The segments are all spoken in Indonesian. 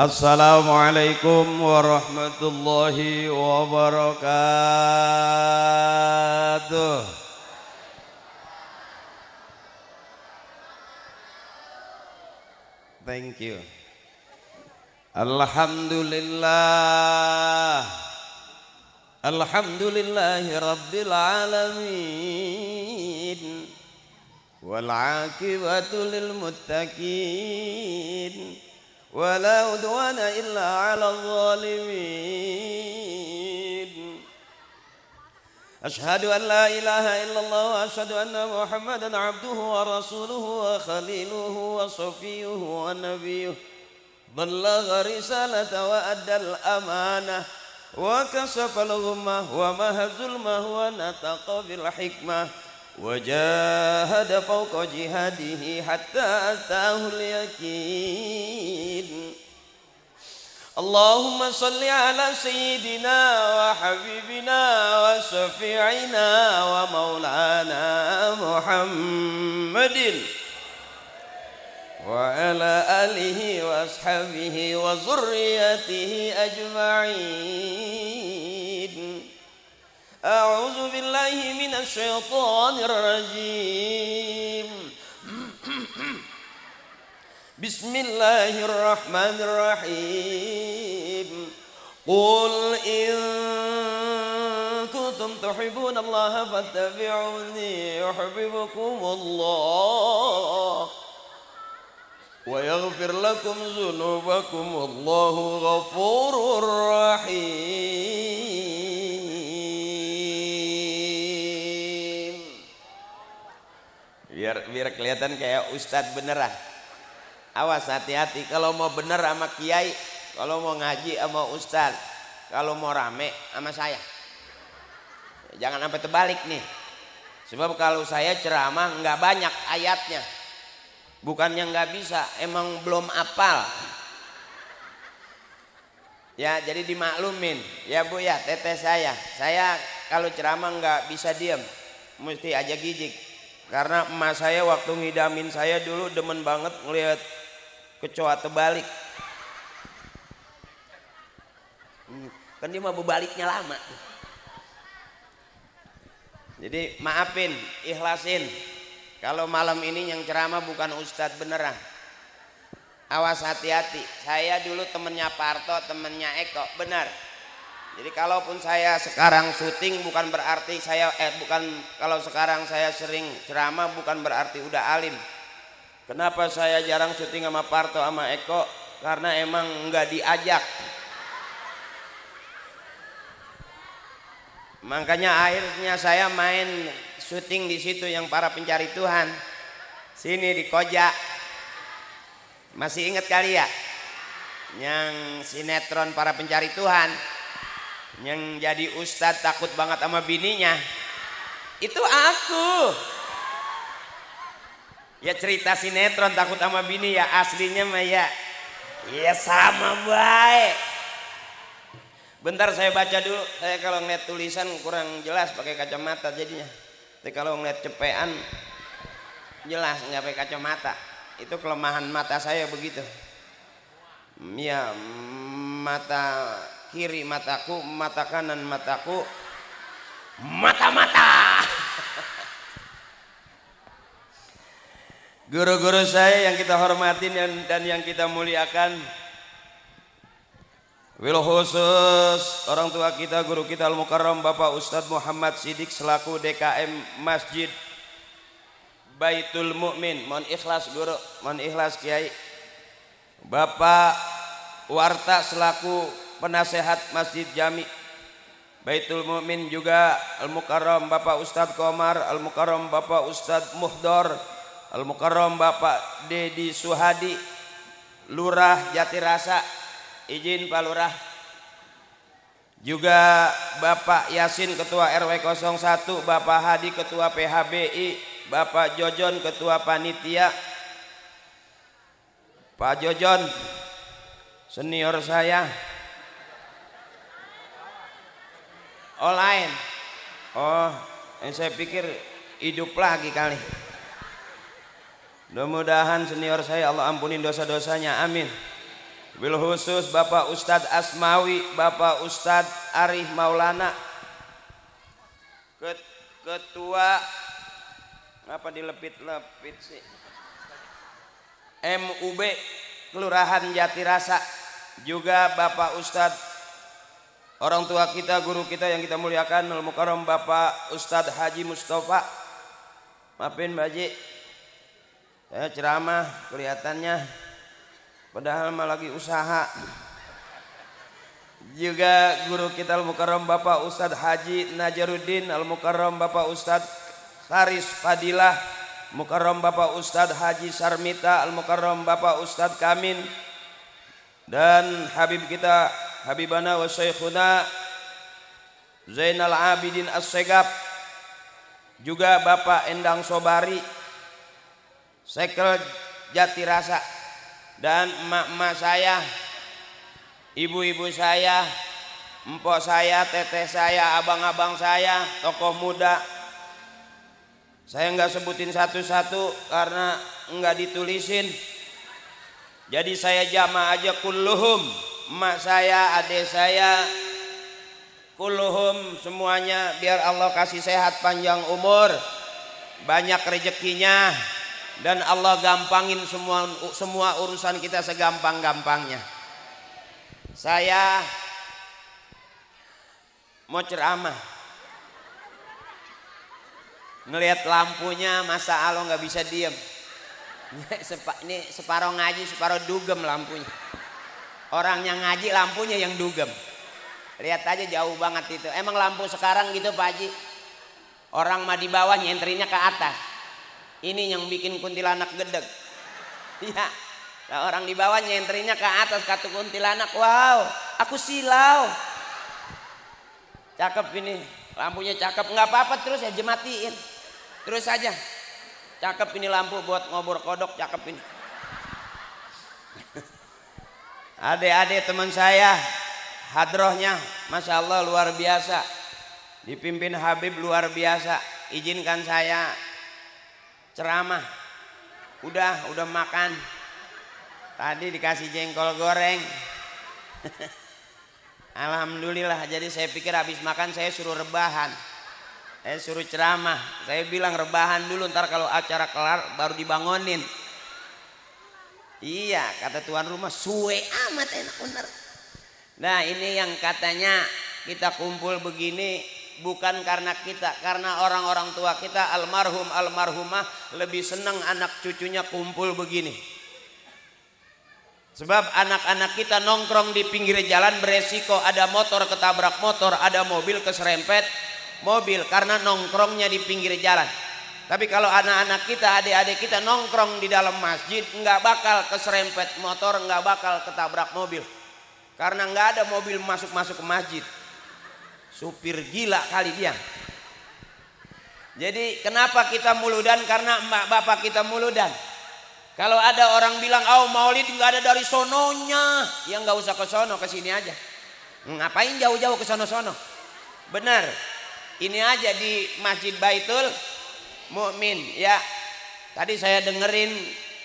Assalamualaikum warahmatullahi wabarakatuh. Thank you. Alhamdulillah. Alhamdulillahi rabbil alamin. Wal aqibatu lil muttaqin. ولا عدوان إلا على الظالمين أشهد أن لا إله إلا الله وأشهد أن محمدا عبده ورسوله وخليله وصفيه ونبيه بلغ رسالة وأدى الأمانة وكشف الغمة ومحى الظلمة ونطق بالحكمة وجاهد فوق جهاده حتى أتاه اليقين اللهم صل على سيدنا وحبيبنا وشفيعنا ومولانا محمد وعلى آله وأصحابه وذريته أجمعين أعوذ بالله من الشيطان الرجيم بسم الله الرحمن الرحيم قل إن كنتم تحبون الله فاتبعوني يحببكم الله ويغفر لكم ذنوبكم والله غفور رحيم biar kelihatan kayak ustadz beneran. Awas, hati-hati kalau mau bener sama kiai, kalau mau ngaji sama ustadz, kalau mau rame sama saya. Jangan sampai terbalik nih. Sebab kalau saya ceramah nggak banyak ayatnya. Bukannya nggak bisa, emang belum apal. Ya jadi dimaklumin. Ya Bu ya, teteh saya kalau ceramah nggak bisa diem, mesti ajak gijik. Karena emak saya waktu ngidamin saya dulu demen banget ngelihat kecoa terbalik. Kan dia mau berbaliknya lama. Jadi maafin, ikhlasin. Kalau malam ini yang ceramah bukan ustadz beneran. Awas, hati-hati. Saya dulu temennya Parto, temennya Eko, benar. Jadi kalaupun saya sekarang syuting bukan berarti kalau sekarang saya sering ceramah bukan berarti udah alim. Kenapa saya jarang syuting sama Parto sama Eko? Karena emang nggak diajak. Makanya akhirnya saya main syuting di situ yang para pencari Tuhan. Sini di Koja. Masih ingat kali ya? Yang sinetron para pencari Tuhan. Yang jadi ustadz takut banget sama bininya. Itu aku. Ya cerita sinetron takut sama bini ya, aslinya mah ya sama baik. Bentar saya baca dulu. Saya kalau ngeliat tulisan kurang jelas pakai kacamata jadinya. Tapi kalau ngeliat cepean jelas nggak pakai kacamata. Itu kelemahan mata saya begitu. Ya mata kiri mataku, mata kanan mataku, mata-mata. Guru-guru saya yang kita hormatin dan yang kita muliakan, wabil khusus orang tua kita, guru kita Al-Mukarram Bapak Ustadz Muhammad Siddiq selaku DKM Masjid Baitul Mukmin. Mohon ikhlas guru, mohon ikhlas kiai. Bapak Warta selaku penasehat Masjid Jami Baitul Mukmin, juga Al-Mukarram Bapak Ustadz Komar, Al-Mukarram Bapak Ustadz Muhdor, Al-Mukarram Bapak Dedi Suhadi, Lurah Jatirasa, izin Pak Lurah. Juga Bapak Yasin Ketua RW 01, Bapak Hadi Ketua PHBI, Bapak Jojon Ketua Panitia. Pak Jojon senior saya. Oh lain. Oh saya pikir hidup lagi kali. Mudah-mudahan senior saya Allah ampunin dosa-dosanya, amin. Bil khusus Bapak Ustadz Asmawi, Bapak Ustadz Arif Maulana, Ketua apa dilepit-lepit sih, MUB Kelurahan Jatirasa, juga Bapak Ustadz, orang tua kita, guru kita yang kita muliakan, Al Mukarram Bapak Ustadz Haji Mustafa. Maafin Mbak Haji, saya ceramah kelihatannya padahal mah lagi usaha. Juga guru kita Al Mukarram Bapak Ustadz Haji Najaruddin, Al Mukarram Bapak Ustadz Haris Fadilah, Mukarram Bapak Ustadz Haji Sarmita, Al Mukarram Bapak Ustadz Kamin, dan Habib kita Habibana wa Syekhuna Zainal Abidin As-Segap, juga Bapak Endang Sobari Sekel Jatirasa, dan emak-emak saya, ibu-ibu saya, empok saya, teteh saya, abang-abang saya, tokoh muda. Saya nggak sebutin satu-satu karena nggak ditulisin. Jadi saya jama aja kulluhum. Emak saya, adik saya, kulluhum semuanya, biar Allah kasih sehat panjang umur, banyak rezekinya, dan Allah gampangin semua urusan kita segampang-gampangnya. Saya mau ceramah, ngelihat lampunya, masa Allah nggak bisa diem. Ini separuh ngaji, separuh dugem lampunya. Orangnya ngaji, lampunya yang dugem. Lihat aja jauh banget itu. Emang lampu sekarang gitu Pak Haji, orang mah di bawah nyentrinnya ke atas. Ini yang bikin kuntilanak gedeg. Ya, nah, orang di bawah nyentrinnya ke atas, kata kuntilanak, wow, aku silau. Cakep ini, lampunya cakep. Nggak apa-apa, terus ya jematiin. Terus aja. Cakep ini lampu buat ngobor kodok, cakep ini. Adik-adik teman saya, hadrohnya Masya Allah luar biasa, dipimpin Habib luar biasa. Izinkan saya ceramah. Udah makan, tadi dikasih jengkol goreng. Alhamdulillah. Jadi saya pikir habis makan saya suruh rebahan, saya suruh ceramah. Saya bilang rebahan dulu, ntar kalau acara kelar baru dibangunin. Iya, kata tuan rumah, suwe amat enak bener. Nah, ini yang katanya kita kumpul begini bukan karena kita, karena orang-orang tua kita almarhum almarhumah lebih senang anak cucunya kumpul begini. Sebab anak-anak kita nongkrong di pinggir jalan beresiko ada motor ketabrak motor, ada mobil keserempet mobil karena nongkrongnya di pinggir jalan. Tapi kalau anak-anak kita, adik-adik kita nongkrong di dalam masjid, nggak bakal keserempet motor, nggak bakal ketabrak mobil. Karena nggak ada mobil masuk-masuk ke masjid. Supir gila kali dia. Jadi kenapa kita muludan? Karena emak bapak kita muludan. Kalau ada orang bilang, oh maulid nggak ada dari sononya, ya nggak usah ke sono, ke sini aja. Ngapain jauh-jauh ke sono-sono? Benar. Ini aja di Masjid Baitul Mukmin ya. Tadi saya dengerin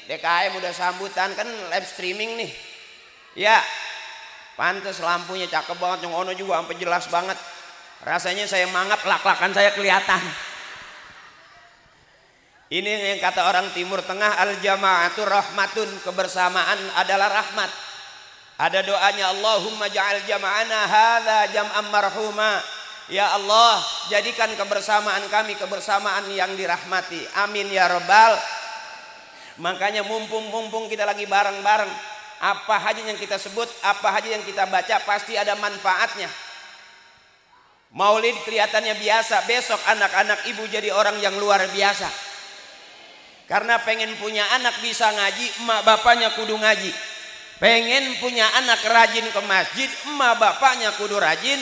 DKM udah sambutan kan, live streaming nih. Ya, pantes lampunya cakep banget, yang ono juga sampai jelas banget. Rasanya saya mangap, lak-lakan saya kelihatan. Ini yang kata orang Timur Tengah, al jama'atu rahmatun, kebersamaan adalah rahmat. Ada doanya, Allahumma ja'al jama'ana hadza jam'an marhuma. Ya Allah, jadikan kebersamaan kami kebersamaan yang dirahmati. Amin ya Rabbal. Makanya mumpung kita lagi bareng-bareng, apa aja yang kita sebut, apa aja yang kita baca pasti ada manfaatnya. Maulid kelihatannya biasa, besok anak-anak ibu jadi orang yang luar biasa. Karena pengen punya anak bisa ngaji, emak bapaknya kudu ngaji. Pengen punya anak rajin ke masjid, emak bapaknya kudu rajin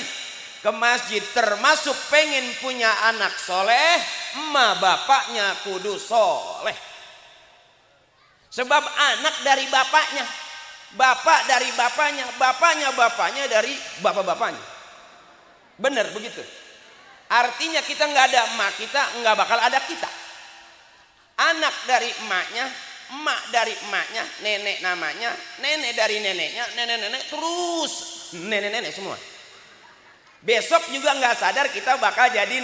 ke masjid. Termasuk pengen punya anak soleh, emak bapaknya kudu soleh. Sebab anak dari bapaknya, bapak dari bapaknya, bapaknya dari bapak-bapaknya. Benar begitu. Artinya kita nggak ada emak kita, nggak bakal ada kita. Anak dari emaknya, emak dari emaknya, nenek namanya, nenek dari neneknya, nenek-nenek terus nenek-nenek semua. Besok juga nggak sadar kita bakal jadi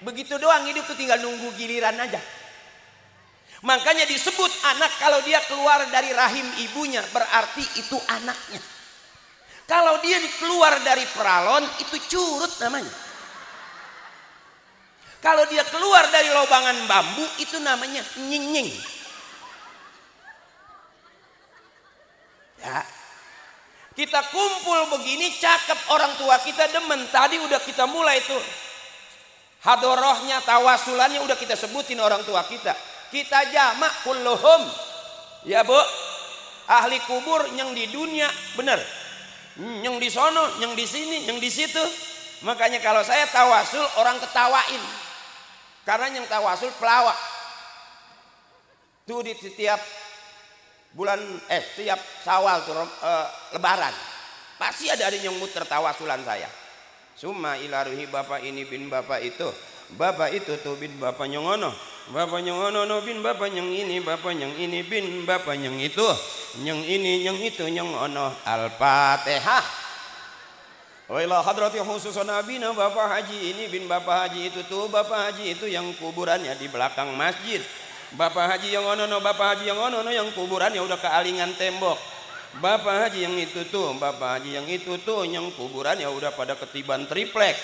begitu doang hidup tuh, tinggal nunggu giliran aja. Makanya disebut anak kalau dia keluar dari rahim ibunya berarti itu anaknya. Kalau dia keluar dari peralon itu curut namanya. Kalau dia keluar dari lobangan bambu itu namanya nyinying. Ya. Kita kumpul begini cakep, orang tua kita demen. Tadi udah kita mulai tuh hadorohnya, tawasulannya udah kita sebutin orang tua kita. Kita jamak kulluhum. Ya bu, ahli kubur yang di dunia bener, yang di sono, yang di sini, yang di situ. Makanya kalau saya tawasul orang ketawain, karena yang tawasul pelawak. Tuh di setiap bulan setiap Syawal tuh lebaran pasti ada yang muter tawasulan saya. Summa ilaruhi bapak ini bin bapak itu, bapak itu tuh bin bapak nyongono, bapak nyongono no bin bapak yang ini, bapak yang ini bin bapak yang itu, yang ini yang itu nyongono. Al-Fatihah. Wa ila hadrati khususun nabina bapak haji ini bin bapak haji itu tuh, bapak haji itu yang kuburannya di belakang masjid. Bapak haji yang ono no, bapak haji yang ono no yang kuburannya udah kealingan tembok. Bapak haji yang itu tuh, bapak haji yang itu tuh yang kuburannya udah pada ketiban triplek.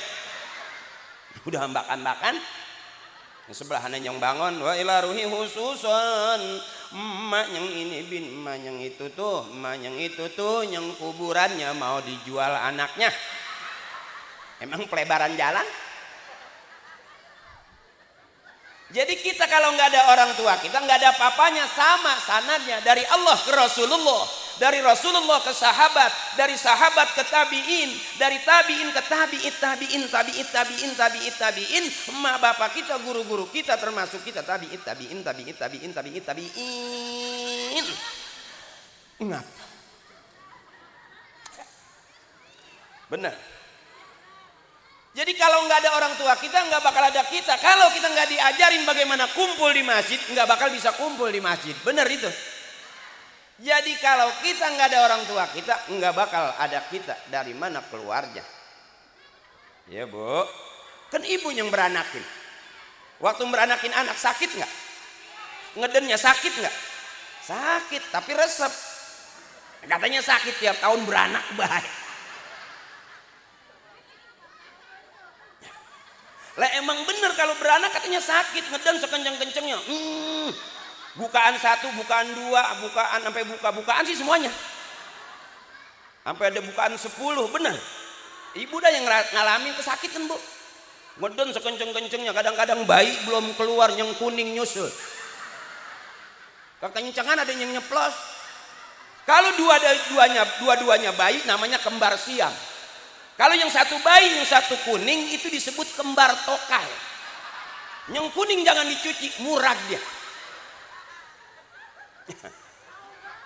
Udah hambak-hambakan. Sebelahannya yang bangun. Wa ila ruhi khususon emak yang ini bin emak yang itu tuh, emak yang itu tuh yang kuburannya mau dijual anaknya. Emang pelebaran jalan? Jadi kita kalau nggak ada orang tua kita nggak ada apa-apanya, sama sanadnya dari Allah ke Rasulullah, dari Rasulullah ke sahabat, dari sahabat ke tabiin, dari tabiin ke tabiin, emak bapak kita, guru-guru kita, termasuk kita tabiin. Ingat, benar. Jadi kalau nggak ada orang tua kita nggak bakal ada kita. Kalau kita nggak diajarin bagaimana kumpul di masjid, nggak bakal bisa kumpul di masjid. Bener itu. Jadi kalau kita nggak ada orang tua kita, nggak bakal ada kita. Dari mana keluarnya? Ya bu, kan ibu yang beranakin. Waktu beranakin anak sakit nggak? Ngedennya sakit nggak? Sakit, tapi resep. Katanya sakit tiap tahun beranak baik. Lah emang bener kalau beranak katanya sakit, ngeden sekenceng-kencengnya. Bukaan 1, bukaan 2, bukaan sampai bukaan sih semuanya. Sampai ada bukaan 10, bener. Ibu dah yang ngalamin kesakitan bu. Ngeden sekenceng-kencengnya, kadang-kadang bayi belum keluar yang kuning nyusul. Kekencengan ada yang nyeplos. Kalau dua-duanya bayi namanya kembar siam. Kalau yang satu bayi, yang satu kuning itu disebut kembar tokal. Yang kuning jangan dicuci, murah dia.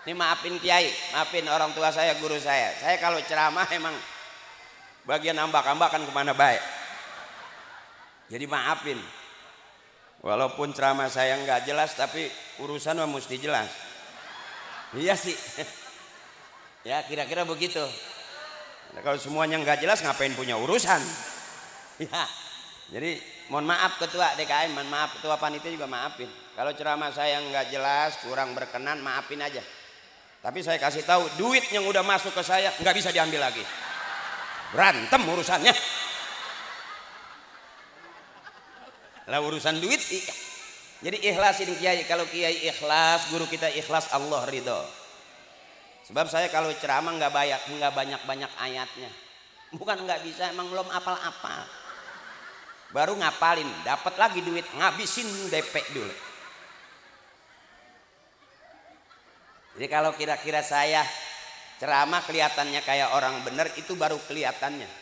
Ini maafin kiai, maafin orang tua saya, guru saya. Saya kalau ceramah emang bagian ambak-ambakan kemana baik. Jadi maafin. Walaupun ceramah saya nggak jelas, tapi urusan mah mesti jelas. Iya sih. Ya kira-kira begitu. Nah, kalau semuanya nggak jelas ngapain punya urusan? Ya, jadi mohon maaf ketua DKM, mohon maaf ketua panitia juga maafin. Kalau ceramah saya nggak jelas, kurang berkenan, maafin aja. Tapi saya kasih tahu, duit yang udah masuk ke saya nggak bisa diambil lagi. Berantem urusannya. Lah urusan duit sih. Jadi ikhlasin kiai. Kalau kiai ikhlas, guru kita ikhlas, Allah ridho. Sebab saya kalau ceramah nggak banyak ayatnya. Bukan nggak bisa, emang belum apal-apal. Baru ngapalin, dapat lagi duit, ngabisin DP dulu. Jadi kalau kira-kira saya ceramah kelihatannya kayak orang benar, itu baru kelihatannya.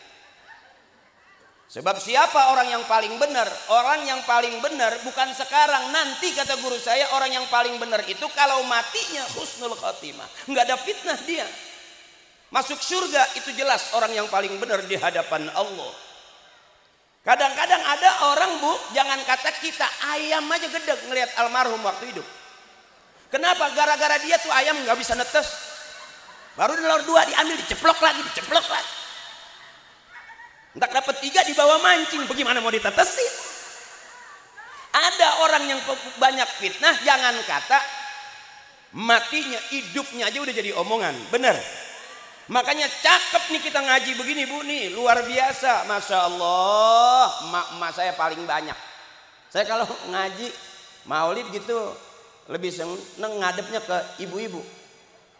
Sebab siapa orang yang paling benar? Orang yang paling benar bukan sekarang, nanti kata guru saya, orang yang paling benar itu kalau matinya husnul khotimah, nggak ada fitnah dia. Masuk surga itu jelas orang yang paling benar di hadapan Allah. Kadang-kadang ada orang bu, jangan kata kita, ayam aja gede ngelihat almarhum waktu hidup. Kenapa? Gara-gara dia tuh ayam nggak bisa netes. Baru telur 2 diambil, diceplok lagi. Entah dapat 3 dibawa mancing, bagaimana mau ditetesin? Ada orang yang banyak fitnah, jangan kata matinya, hidupnya aja udah jadi omongan, bener. Makanya cakep nih kita ngaji begini Bu nih, luar biasa, masya Allah. Emak saya paling banyak. Saya kalau ngaji maulid gitu lebih seneng ngadepnya ke ibu-ibu.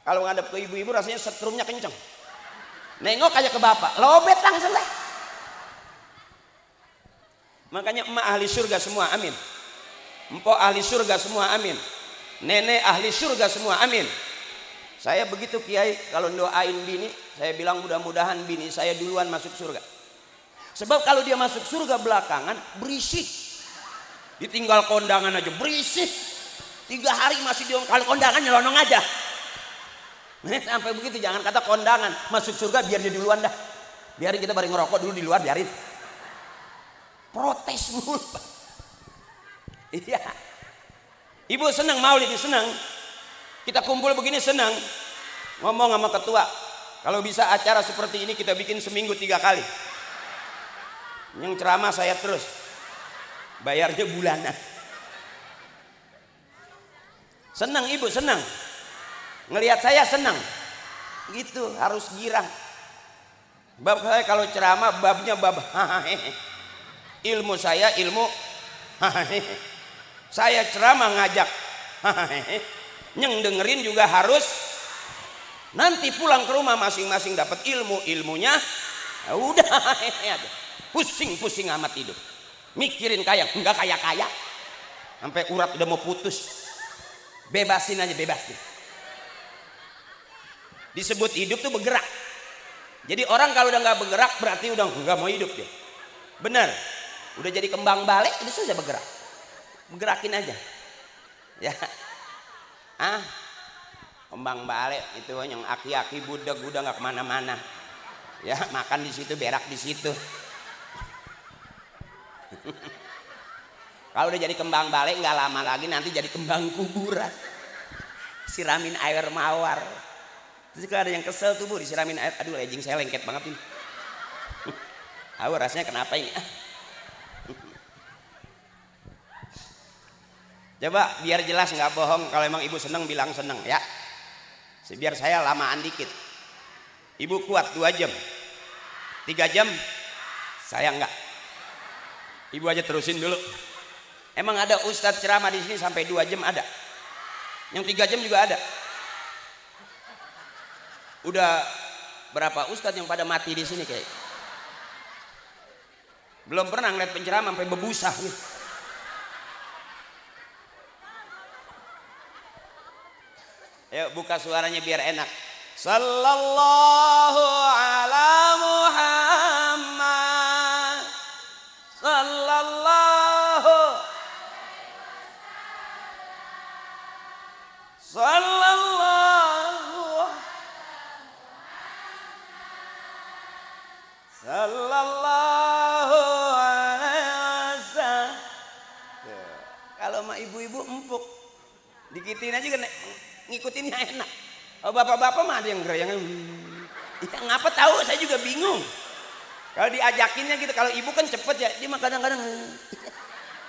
Kalau ngadep ke ibu-ibu rasanya setrumnya kenceng. Nengok aja ke bapak, lobet langsung lah. Makanya emak ahli surga semua, amin. Empok ahli surga semua, amin. Nenek ahli surga semua, amin. Saya begitu Kiai, kalau doain bini, saya bilang mudah-mudahan bini saya duluan masuk surga. Sebab kalau dia masuk surga belakangan, berisik. Ditinggal kondangan aja, berisik. 3 hari masih di kalau kondangan nyelonong aja. Sampai begitu, jangan kata kondangan, masuk surga biar dia duluan dah. Biarin kita bareng ngerokok dulu di luar, biarin. Protes mulu. Iya. Ibu senang maulid, senang. Kita kumpul begini senang. Ngomong sama ketua, kalau bisa acara seperti ini kita bikin seminggu 3 kali. Yang ceramah saya terus. Bayarnya bulanan. Senang ibu, senang. Ngelihat saya senang. Gitu, harus girang. Bab saya kalau ceramah babnya bab ilmu saya ilmu saya ceramah ngajak yang dengerin juga harus. Nanti pulang ke rumah masing-masing dapat ilmunya udah pusing amat hidup, mikirin kaya enggak kaya sampai urat udah mau putus. Bebasin aja, bebasin. Disebut hidup tuh bergerak. Jadi orang kalau udah nggak bergerak berarti udah nggak mau hidup dia. Bener. Udah jadi kembang balik, itu saja bergerak. Gerakin aja. Ya. Kembang balik itu yang aki-aki budak udah nggak kemana-mana. Ya, makan di situ, berak di situ. Kalau udah jadi kembang balik nggak lama lagi nanti jadi kembang kuburan. Siramin air mawar. Terus kalau ada yang kesel tuh Bu, disiramin air, aduh legging saya lengket banget ini. Tahu rasanya kenapa ini? Coba biar jelas nggak bohong, kalau emang ibu seneng bilang seneng ya. Biar saya lamaan dikit. Ibu kuat 2 jam, 3 jam, saya enggak. Ibu aja terusin dulu. Emang ada ustadz ceramah di sini sampai 2 jam ada. Yang 3 jam juga ada. Udah berapa ustadz yang pada mati di sini kayak? Belum pernah ngeliat penceramah sampai bebusa nih. Ayo buka suaranya biar enak. Sallallahu ala Muhammad. Sallallahu. Sallallahu. Sallallahu alaihi wasallam. Kalau sama ibu-ibu empuk. Dikitin aja kan ngikutinnya enak. Oh, bapak-bapak mah ada yang gerayang. Ya, ngapa tahu, saya juga bingung. Kalau diajakinnya gitu, kalau ibu kan cepet ya, dia mah kadang-kadang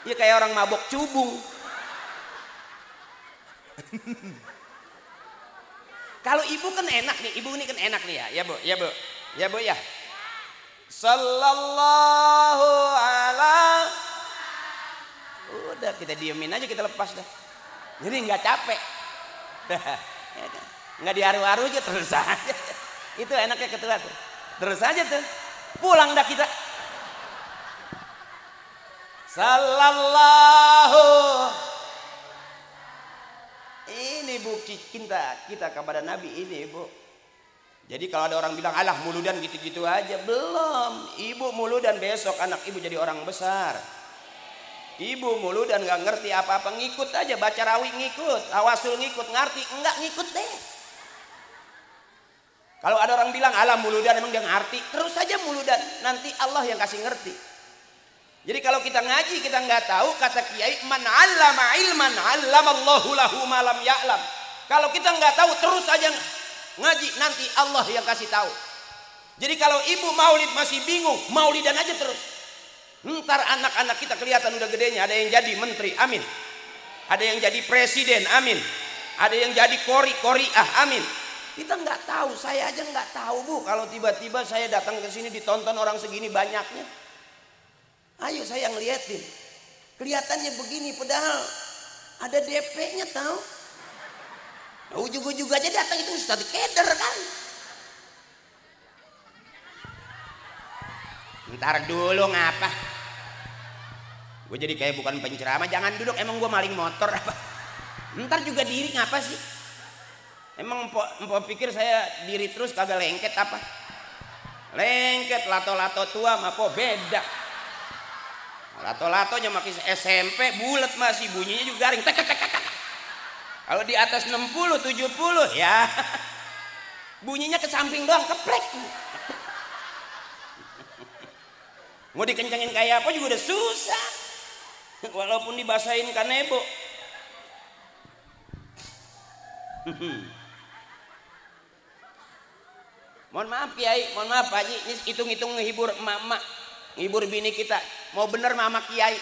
ya kayak orang mabok cubung. Kalau ibu kan enak nih, ibu ini kan enak nih ya, ya Bu, ya Bu, ya Bu ya. Sallallahu ala. Udah kita diemin aja, kita lepas dah. Jadi nggak capek. Nggak diharu-haru aja, terus aja. Itu enaknya ketua tuh. Terus aja tuh. Pulang dah kita. Sallallahu. Ini bukti kita kepada Nabi ini, Bu. Jadi kalau ada orang bilang alah muludan gitu-gitu aja, belum. Ibu muludan besok anak ibu jadi orang besar. Ibu muludan nggak ngerti apa-apa, ngikut aja, baca rawi ngikut, awasul ngikut, ngerti enggak ngikut deh. Kalau ada orang bilang alah muludan emang dia ngerti, terus saja muludan, nanti Allah yang kasih ngerti. Jadi kalau kita ngaji kita nggak tahu, kata kiai, man 'allama ilman 'allamallahu lahu ma lam ya'lam. Kalau kita nggak tahu terus aja ngaji, nanti Allah yang kasih tahu. Jadi kalau ibu maulid masih bingung, maulidan aja terus. Ntar anak-anak kita kelihatan udah gedenya, ada yang jadi menteri, amin. Ada yang jadi presiden, amin. Ada yang jadi koriah, amin. Kita nggak tahu, saya aja nggak tahu Bu. Kalau tiba-tiba saya datang ke sini ditonton orang segini banyaknya. Ayo saya ngeliatin, kelihatannya begini, padahal ada DP-nya tahu. Ujug-ujug aja datang itu Ustaz keder kan. Ntar dulu ngapa? Gue jadi kayak bukan penceramah, jangan duduk, emang gue maling motor apa? Ntar juga diri ngapa sih? Emang empok pikir saya diri terus kagak lengket apa? Lengket, lato-lato tua mah kok beda. Lato-latonya makin SMP bulat masih bunyinya juga garing. Kalau di atas 60 70 ya bunyinya ke samping doang, keplek. Mau dikencengin kayak apa juga udah susah. Walaupun dibasahin kanebo. Mohon maaf Kiai, mohon maaf Pak Haji, ini hitung-hitung ngehibur emak-emak, ngehibur bini kita. Mau bener mama Kiai.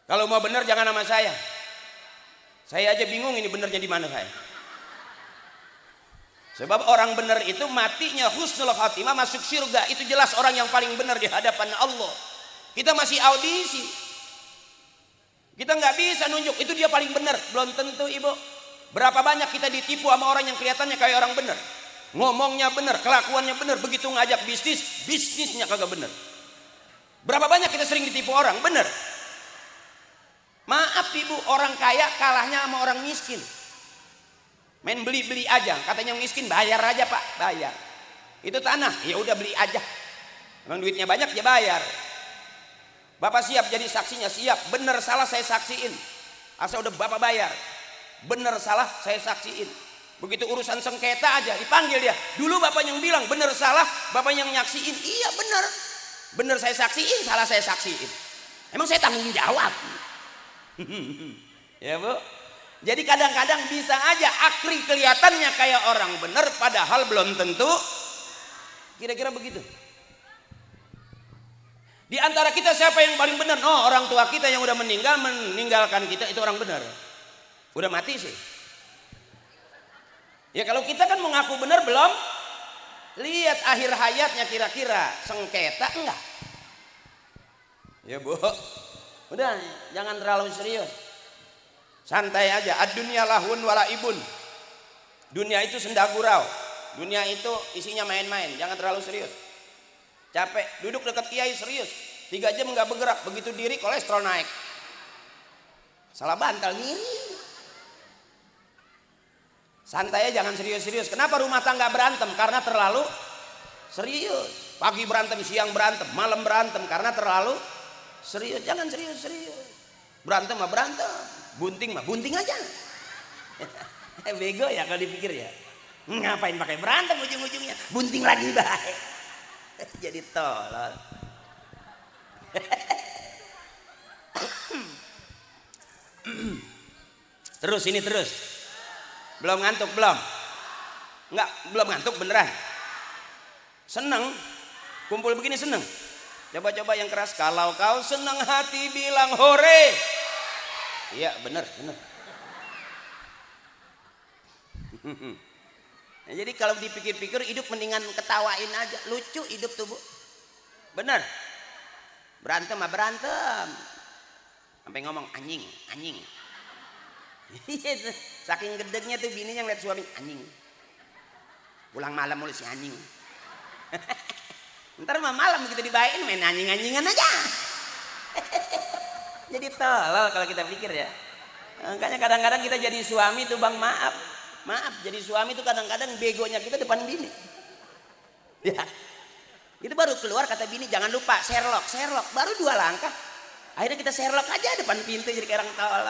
Kalau mau bener jangan sama saya. Saya aja bingung ini benernya di mana saya. Sebab orang bener itu matinya husnul khatimah, masuk surga. Itu jelas orang yang paling bener di hadapan Allah. Kita masih audisi. Kita nggak bisa nunjuk itu dia paling bener. Belum tentu Ibu. Berapa banyak kita ditipu sama orang yang kelihatannya kayak orang bener. Ngomongnya bener, kelakuannya bener. Begitu ngajak bisnis, bisnisnya kagak bener. Berapa banyak kita sering ditipu orang, bener. Maaf Ibu, orang kaya kalahnya sama orang miskin. Main beli-beli aja, katanya miskin bayar aja Pak, bayar. Itu tanah, ya udah beli aja. Emang duitnya banyak ya bayar. Bapak siap jadi saksinya, siap. Bener salah saya saksiin. Asal udah Bapak bayar. Bener salah saya saksiin. Begitu urusan sengketa aja dipanggil dia. Dulu Bapak yang bilang bener salah, Bapak yang nyaksiin. Iya bener. Bener saya saksiin, salah saya saksiin. Emang saya tanggung jawab. Ya Bu. Jadi kadang-kadang bisa aja akri kelihatannya kayak orang bener, padahal belum tentu. Kira-kira begitu. Di antara kita siapa yang paling benar? Oh, orang tua kita yang udah meninggalkan kita itu orang benar. Udah mati sih. Ya kalau kita kan mengaku benar belum. Lihat akhir hayatnya kira-kira sengketa enggak? Ya Bu. Udah jangan terlalu serius. Santai aja. Ad-dunya lahun walaibun. Dunia itu senda gurau. Dunia itu isinya main-main. Jangan terlalu serius. Capek, duduk dekat kiai serius. 3 jam nggak bergerak, begitu diri kolesterol naik. Salah bantal ngiri. Santai aja, jangan serius-serius. Kenapa rumah tangga berantem? Karena terlalu serius. Pagi berantem, siang berantem, malam berantem karena terlalu serius. Jangan serius-serius. Berantem mah berantem, bunting mah bunting aja. Bego ya kalau dipikir ya. Ngapain pakai berantem ujung-ujungnya? Bunting lagi baik. Jadi tolol. Terus ini terus. Belum ngantuk belum? Enggak, belum ngantuk beneran. Seneng. Kumpul begini seneng. Coba-coba yang keras. Kalau kau senang hati bilang hore. Iya bener bener. Nah, jadi kalau dipikir-pikir hidup mendingan ketawain aja. Lucu hidup tuh Bu. Bener. Berantem mah berantem. Sampai ngomong anjing, anjing. Saking gedegnya tuh bininya ngeliat suami anjing. Pulang malam mulu si anjing. Ntar mah malam begitu dibayain main anjing-anjingan aja. Jadi tolol kalau kita pikir ya. Makanya kadang-kadang kita jadi suami tuh Bang maaf. Maaf, jadi suami itu kadang-kadang begonya kita depan bini. Ya. Itu baru keluar kata bini, jangan lupa Sherlock, Sherlock. Baru 2 langkah. Akhirnya kita Sherlock aja depan pintu jadi kayak orang tolol.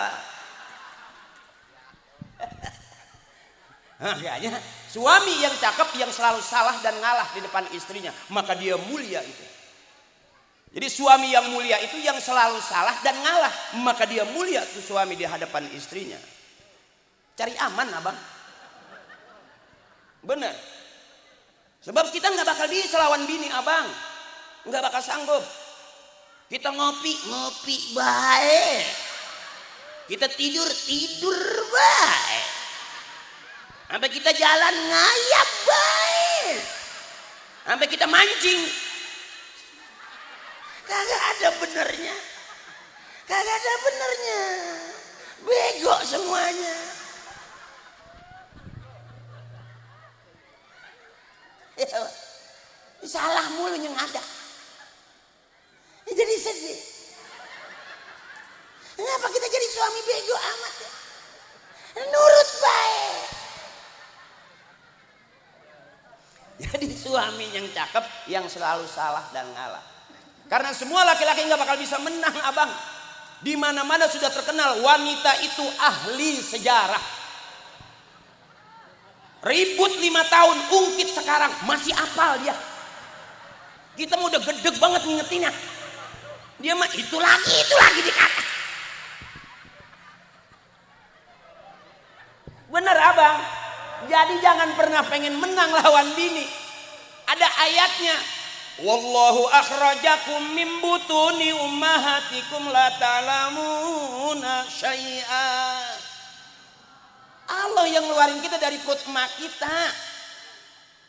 Makanya suami yang cakep yang selalu salah dan ngalah di depan istrinya, maka dia mulia itu. Jadi suami yang mulia itu yang selalu salah dan ngalah, maka dia mulia tuh suami di hadapan istrinya. Cari aman abang, bener. Sebab kita nggak bakal bisa lawan bini abang, nggak bakal sanggup. Kita ngopi baik, kita tidur baik, sampai kita jalan ngayap baik, sampai kita mancing. Kagak ada benernya, bego semuanya. Ya, salah mulu yang ada. Jadi sedih. Kenapa kita jadi suami bego amat ya? Nurut baik. Jadi suami yang cakep yang selalu salah dan ngalah. Karena semua laki-laki nggak bakal bisa menang abang. Di mana-mana sudah terkenal wanita itu ahli sejarah. Ribut 5 tahun, ungkit sekarang masih apal dia. Kita udah gedeg banget ngingetinnya. Dia mah itu lagi dikata. Bener abang. Jadi jangan pernah pengen menang lawan bini. Ada ayatnya. Wallahu akhrajakum min butuni ummahatikum la ta'lamuna syai'a. Allah yang ngeluarin kita dari perut emak kita.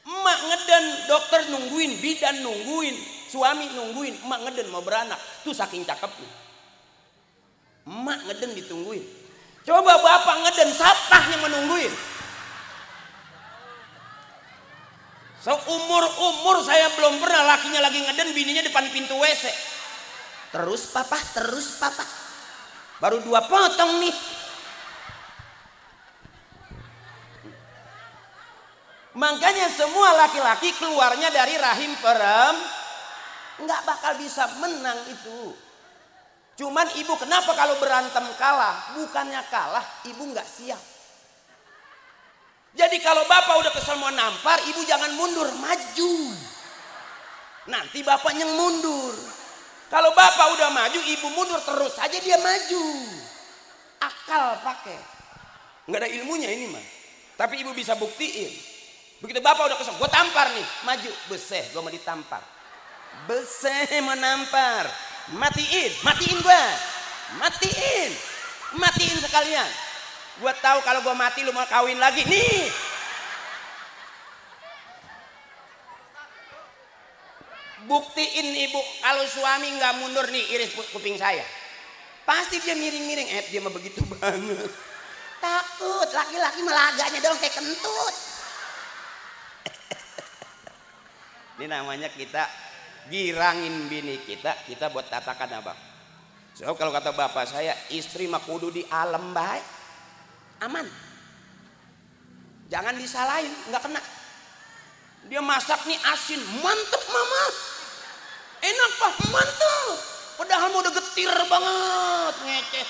Emak ngeden, dokter nungguin, bidan nungguin, suami nungguin, emak ngeden mau beranak. Tuh saking cakepnya. Emak ngeden ditungguin. Coba bapak ngeden, siapanya menungguin. Seumur saya belum pernah lakinya lagi ngeden, bininya depan pintu WC. Terus papa. Baru 2 potong nih. Makanya semua laki-laki keluarnya dari rahim nggak bakal bisa menang itu. Cuman ibu kenapa kalau berantem kalah? Bukannya kalah, ibu nggak siap. Jadi kalau bapak udah kesel mau nampar, ibu jangan mundur, maju. Nanti bapaknya yang mundur. Kalau bapak udah maju, ibu mundur terus aja dia maju. Akal pakai. Nggak ada ilmunya ini mah. Tapi ibu bisa buktiin. Begitu bapak udah kesel, gue tampar nih, maju. Beseh, gue mau ditampar. Beseh mau nampar. Matiin gue. Matiin sekalian. Gue tahu kalau gue mati lu mau kawin lagi nih. Buktiin ibu kalau suami nggak mundur nih, iris kuping saya. Pasti dia miring-miring. Dia mah begitu banget. Takut laki-laki melaganya dong kayak kentut. Ini namanya kita girangin bini kita buat tatakan abang. So kalau kata bapak saya, istri mah kudu di alam baik. Aman, jangan disalahin, nggak kena. Dia masak nih asin, mantep mama, enak pak, mantep. Padahal mau udah getir banget, ngeceh.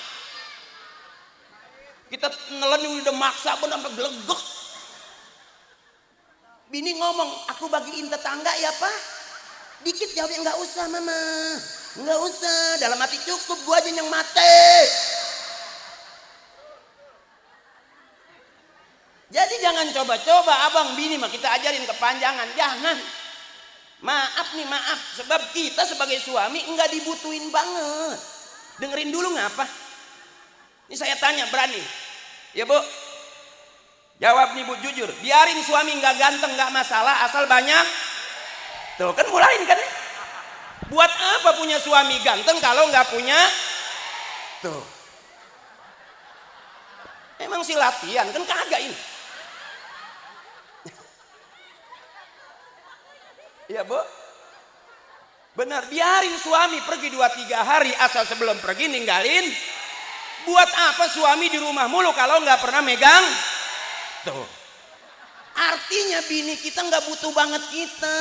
Kita nelen udah maksa pun sampai gelegek. Bini ngomong, aku bagiin tetangga ya pak. Dikit jawabnya nggak usah mama, nggak usah. Dalam hati cukup, gua aja yang mati. Jadi jangan coba-coba abang bini mah kita ajarin kepanjangan, jangan. Maaf, sebab kita sebagai suami enggak dibutuhin banget. Dengerin dulu ngapa? Ini saya tanya berani. Ya bu, jawab nih bu jujur. Biarin suami nggak ganteng nggak masalah asal banyak. Tuh kan mulain kan? Buat apa punya suami ganteng kalau nggak punya? Tuh. Emang sih latihan kan kagak ini. Iya bu, benar, biarin suami pergi 2-3 hari asal sebelum pergi ninggalin. Buat apa suami di rumah mulu kalau nggak pernah megang? Tuh, artinya bini kita nggak butuh banget kita.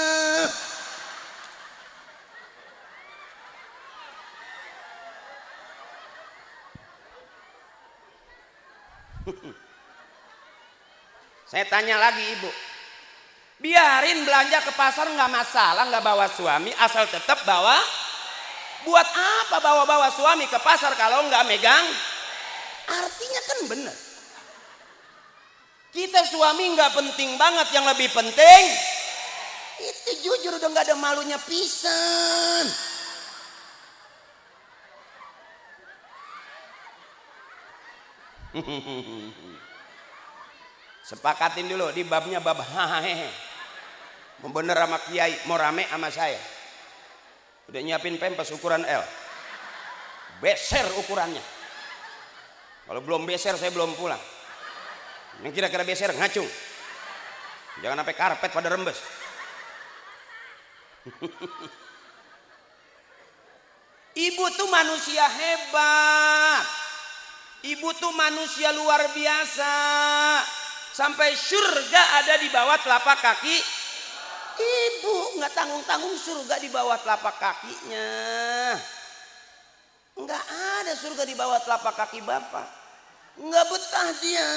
Saya tanya lagi ibu. Biarin belanja ke pasar nggak masalah, nggak bawa suami asal tetap bawa. Buat apa bawa-bawa suami ke pasar kalau nggak megang? Artinya kan benar. Kita suami nggak penting banget, yang lebih penting itu jujur udah nggak ada malunya pisan. Sepakatin dulu di babnya bab hahehe. Mau bener sama kiai, mau rame sama saya. Udah nyiapin pempes ukuran L. Beser ukurannya. Kalau belum beser saya belum pulang. Yang kira-kira beser ngacung. Jangan sampai karpet pada rembes. Ibu tuh manusia hebat. Ibu tuh manusia luar biasa. Sampai surga ada di bawah telapak kaki ibu. Nggak tanggung-tanggung surga di bawah telapak kakinya. Nggak ada surga di bawah telapak kaki bapak. Nggak betah dia.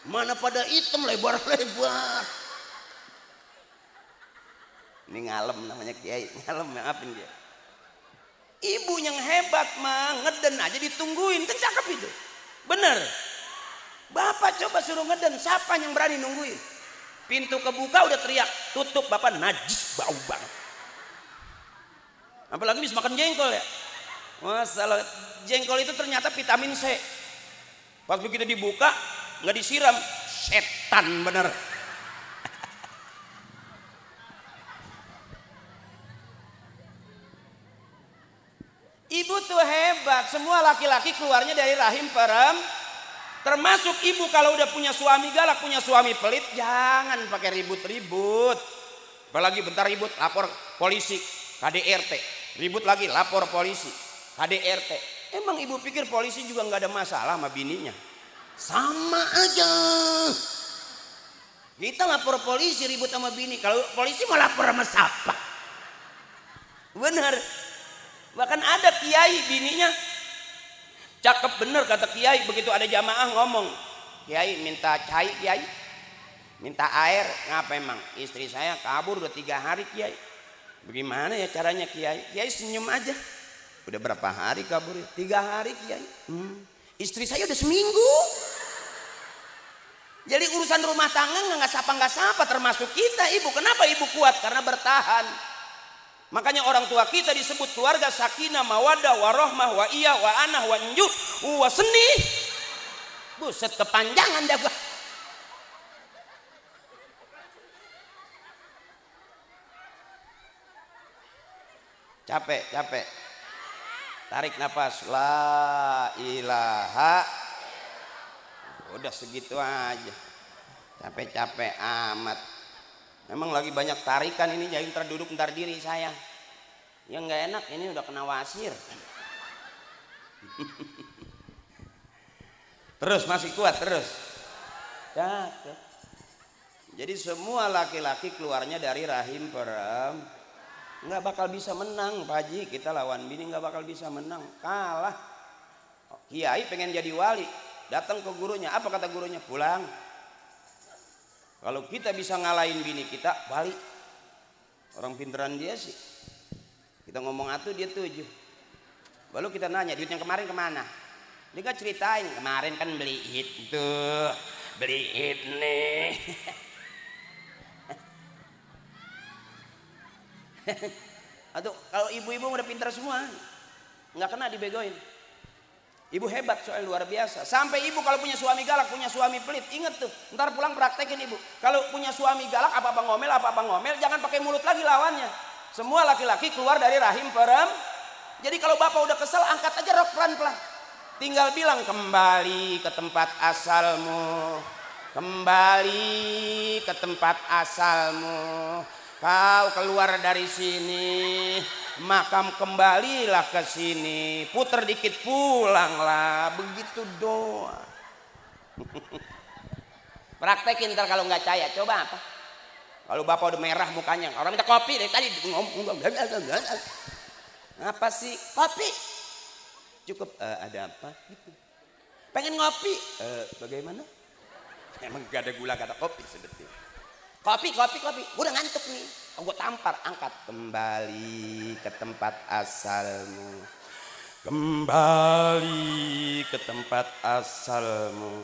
Mana pada hitam lebar-lebar. Ini ngalem namanya kiai. Ngalem, maafin dia. Ibu yang hebat mah ngeden aja ditungguin, kan cakep itu. Bener. Bapak coba suruh ngeden, siapa yang berani nungguin? Pintu kebuka udah teriak, tutup, bapak najis, bau banget. Apalagi bisa makan jengkol ya. Masalah jengkol itu ternyata vitamin C. Pas begitu dibuka nggak disiram, setan bener. Ibu tuh hebat. Semua laki-laki keluarnya dari rahim perempuan. Termasuk ibu kalau udah punya suami galak, punya suami pelit, jangan pakai ribut-ribut. Apalagi bentar ribut lapor polisi, KDRT. Ribut lagi lapor polisi, KDRT. Emang ibu pikir polisi juga nggak ada masalah sama bininya? Sama aja. Kita lapor polisi ribut sama bini, kalau polisi mau lapor sama siapa? Bener. Bahkan ada kiai bininya cakep bener kata kiai, begitu ada jamaah ngomong, kiai minta cai, kiai minta air. Ngapa emang? Istri saya kabur udah 3 hari kiai. Bagaimana ya caranya kiai? Kiai senyum aja. Udah berapa hari kabur? 3 hari kiai. Istri saya udah seminggu. Jadi urusan rumah tangga nggak sapa termasuk kita ibu. Kenapa ibu kuat? Karena bertahan. Makanya orang tua kita disebut keluarga sakinah mawadah warohmah wa iya wa anah wa njuh wa seni. Buset kepanjangan dah gua. Capek. Tarik nafas. La ilaha. Udah segitu aja. Capek amat. Memang lagi banyak tarikan ini, jadi ntar duduk ntar diri saya. Yang nggak enak ini udah kena wasir. Terus masih kuat terus. Cakep. Jadi semua laki-laki keluarnya dari rahim perem. Nggak bakal bisa menang, Pak Haji. Kita lawan bini nggak bakal bisa menang, kalah. Kiai pengen jadi wali, datang ke gurunya. Apa kata gurunya? Pulang. Kalau kita bisa ngalahin bini kita, balik. Orang pinteran dia sih. Kita ngomong atuh dia 7. Lalu kita nanya, duit yang kemarin kemana? Dia gak ceritain, kemarin kan beli itu, beli nih. Atau kalau ibu-ibu udah pintar semua, nggak kena dibegoin. Ibu hebat soal luar biasa. Sampai ibu kalau punya suami galak, punya suami pelit, inget tuh. Ntar pulang praktekin ibu. Kalau punya suami galak, apa-apa ngomel, jangan pakai mulut lagi lawannya. Semua laki-laki keluar dari rahim perem. Jadi kalau bapak udah kesel, angkat aja rok pelan-pelan. Tinggal bilang kembali ke tempat asalmu. Kembali ke tempat asalmu. Kau keluar dari sini, makam kembalilah ke sini, puter dikit pulanglah, begitu doang. Praktekin ntar kalau nggak percaya, coba apa? Kalau bapak udah merah mukanya, orang minta kopi dari tadi ngomong, apa sih kopi? Cukup ada apa? Gitu. Pengen ngopi? Bagaimana? Emang gak ada gula, gak ada kopi sebetulnya. Kopi, gue udah ngantuk nih. gue tampar, angkat, kembali ke tempat asalmu, kembali ke tempat asalmu.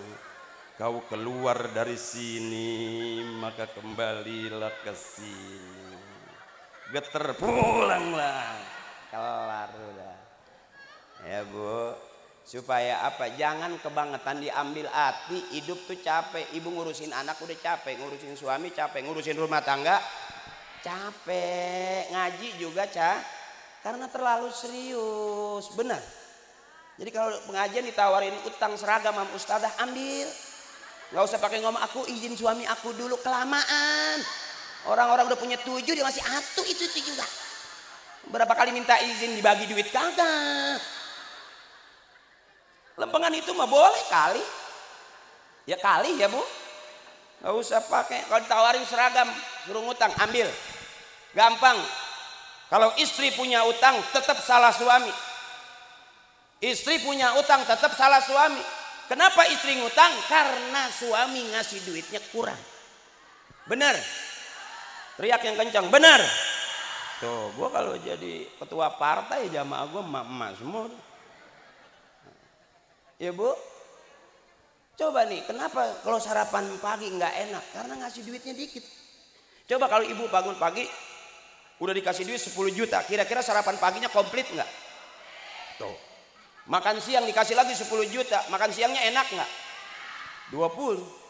Kau keluar dari sini, maka kembalilah ke sini. Geter, pulanglah, kelar udah. Ya Bu, supaya apa? Jangan kebangetan diambil hati. Hidup tuh capek. Ibu ngurusin anak udah capek, ngurusin suami capek, ngurusin rumah tangga capek, ngaji juga karena terlalu serius. Benar. Jadi kalau pengajian ditawarin utang seragam sama ustadzah, ambil. Nggak usah pakai ngomong aku izin suami aku dulu, kelamaan. Orang-orang udah punya 7 dia masih atuh itu juga. Berapa kali minta izin dibagi duit kagak. Lempengan itu mah boleh kali. Ya kali ya Bu. Nggak usah pakai. Kalau ditawarin seragam suruh ngutang, ambil. Gampang. Kalau istri punya utang tetap salah suami. Istri punya utang tetap salah suami. Kenapa istri ngutang? Karena suami ngasih duitnya kurang. Benar. Teriak yang kencang, benar. Tuh, gue kalau jadi ketua partai jamaah gue emak-emak semua. Ya Bu, coba nih, kenapa kalau sarapan pagi nggak enak? Karena ngasih duitnya dikit. Coba kalau ibu bangun pagi, udah dikasih duit 10 juta, kira-kira sarapan paginya komplit nggak? Tuh. Makan siang dikasih lagi 10 juta, makan siangnya enak nggak? 20.